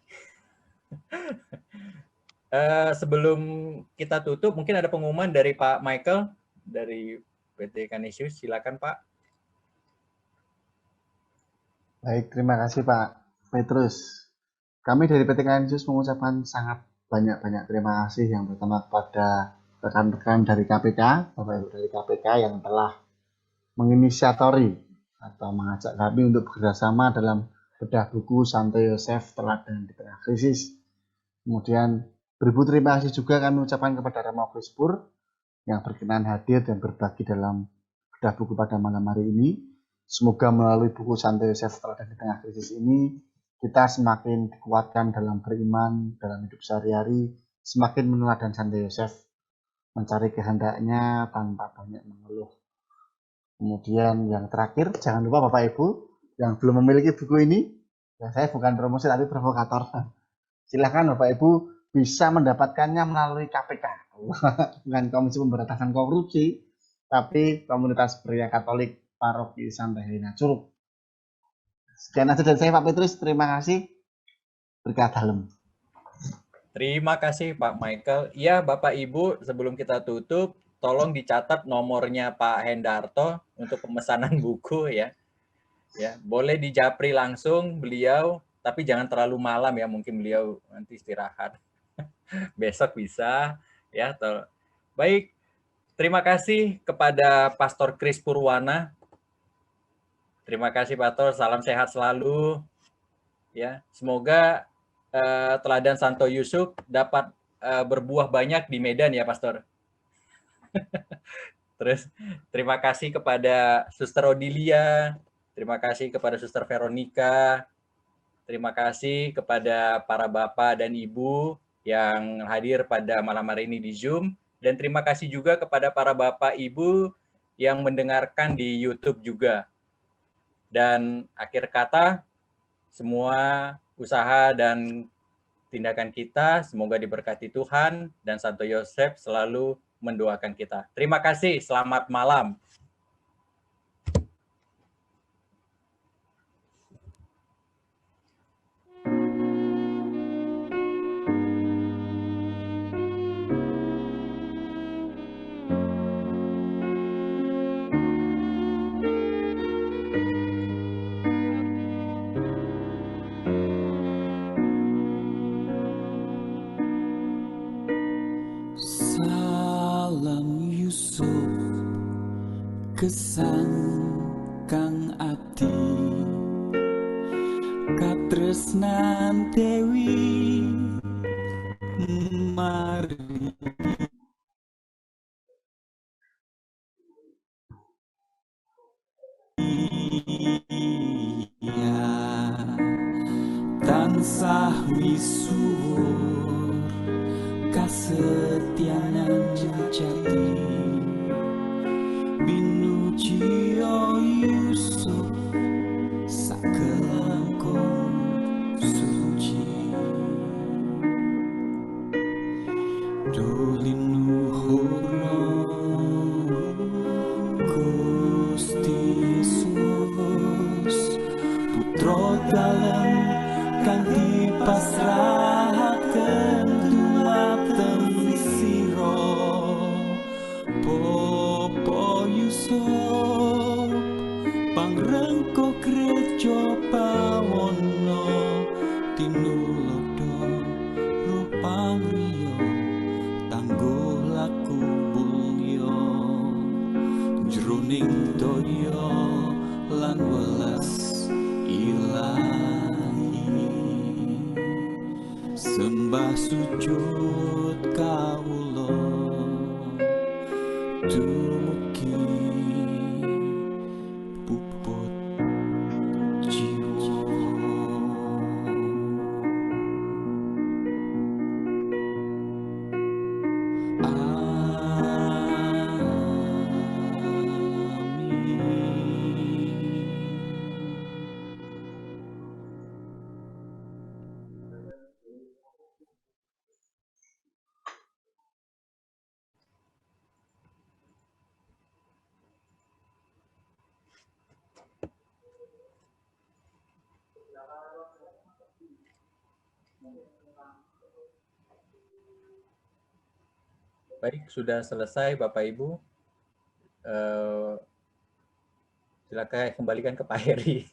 Sebelum kita tutup, mungkin ada pengumuman dari Pak Michael dari PT Canisius. Silakan Pak. Baik, terima kasih Pak Petrus. Kami dari PT Kanisius mengucapkan sangat banyak-banyak terima kasih yang pertama kepada rekan-rekan dari KPK, Bapak Ibu dari KPK yang telah menginisiatori atau mengajak kami untuk bekerjasama dalam bedah buku Santo Yosef Teladan di Tengah Krisis. Kemudian beribu terima kasih juga kami ucapkan kepada Romo Krispur yang berkenan hadir dan berbagi dalam bedah buku pada malam hari ini. Semoga melalui buku Santo Yosef Teladan di Tengah Krisis ini kita semakin dikuatkan dalam beriman, dalam hidup sehari-hari, semakin meneladan Santo Yosef, mencari kehendaknya tanpa banyak mengeluh. Kemudian yang terakhir, jangan lupa Bapak Ibu yang belum memiliki buku ini, ya saya bukan promosi tapi provokator. Silakan Bapak Ibu bisa mendapatkannya melalui KPK, bukan Komisi Pemberantasan Korupsi, tapi Komunitas Pria Katolik Paroki Santa Helena Curug. Sekian aja dari saya Pak Petrus, terima kasih. Berkah dalam. Terima kasih Pak Michael. Ya Bapak Ibu, sebelum kita tutup, tolong dicatat nomornya Pak Hendarto untuk pemesanan buku ya. Ya, boleh dijapri langsung beliau, tapi jangan terlalu malam ya, mungkin beliau nanti istirahat. Besok bisa ya. Baik, terima kasih kepada Pastor Kris Purwana. Terima kasih Pastor, salam sehat selalu. Ya, semoga teladan Santo Yusuf dapat berbuah banyak di Medan ya Pastor. Terus terima kasih kepada Suster Odilia, terima kasih kepada Suster Veronica, terima kasih kepada para Bapak dan Ibu yang hadir pada malam hari ini di Zoom, dan terima kasih juga kepada para Bapak Ibu yang mendengarkan di YouTube juga. Dan akhir kata, semua usaha dan tindakan kita semoga diberkati Tuhan dan Santo Yosef selalu mendoakan kita. Terima kasih, selamat malam. Salam Yusuf kesan kang ati katresnan Dewi mari tansah misuwur kasetianan jati binucio Yusuf sakelangkung suci dolin luhurna Gusti Yesus putra dalem kang dipasrahaken dumateng sira Popo Yusuf pangrengko gereja pawana tinulodo rupang riya tangguh laku mulya jroning daya lan welas ilahi sembah sujud kawula dumugi puput jiwa. Baik, sudah selesai Bapak Ibu. Silakan kembalikan ke Pak Heri.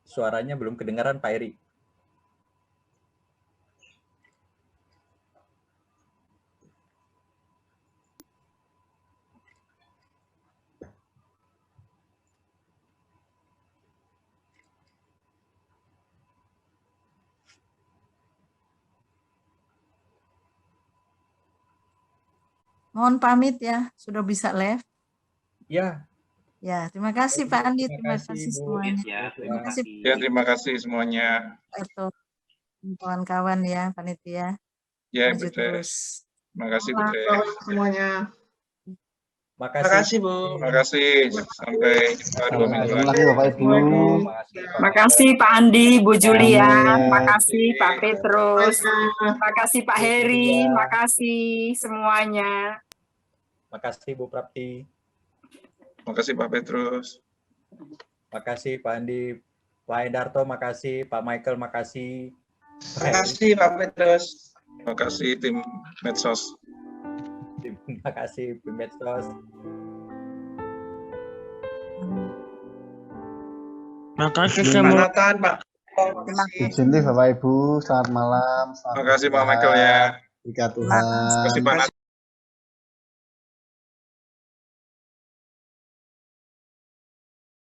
suaranya belum kedengaran Pak Eri. Mohon pamit ya, sudah bisa live. Ya. Ya, terima kasih Pak Andi, terima kasih, kasih Bu. semuanya. Ya, Terima kasih Ya, terima kasih semuanya. atau kawan-kawan ya, panitia. Ya, Maju Butre. terus. Terima kasih, Butre. semuanya. Makasih. Makasih, Bu. Terima kasih. Sampai jumpa 2 minggu Terima lagi. kasih Bapak Ibu. Makasih Pak Andi, Bu Julia, Amin. makasih Pak Petrus, makasih Pak Heri, makasih semuanya. Makasih Bu Prapti. Makasih Pak Petrus. Makasih Pak Andi. Pak Endarto, makasih. Pak Michael, makasih. Makasih Pak Petrus. Makasih tim Medsos. Terima kasih Bu Medsos. Makasih semua. Pak. Izin nih Bapak Ibu, selamat malam. Terima kasih Pak Michael ya. Berkat Tuhan. Terima kasih Pak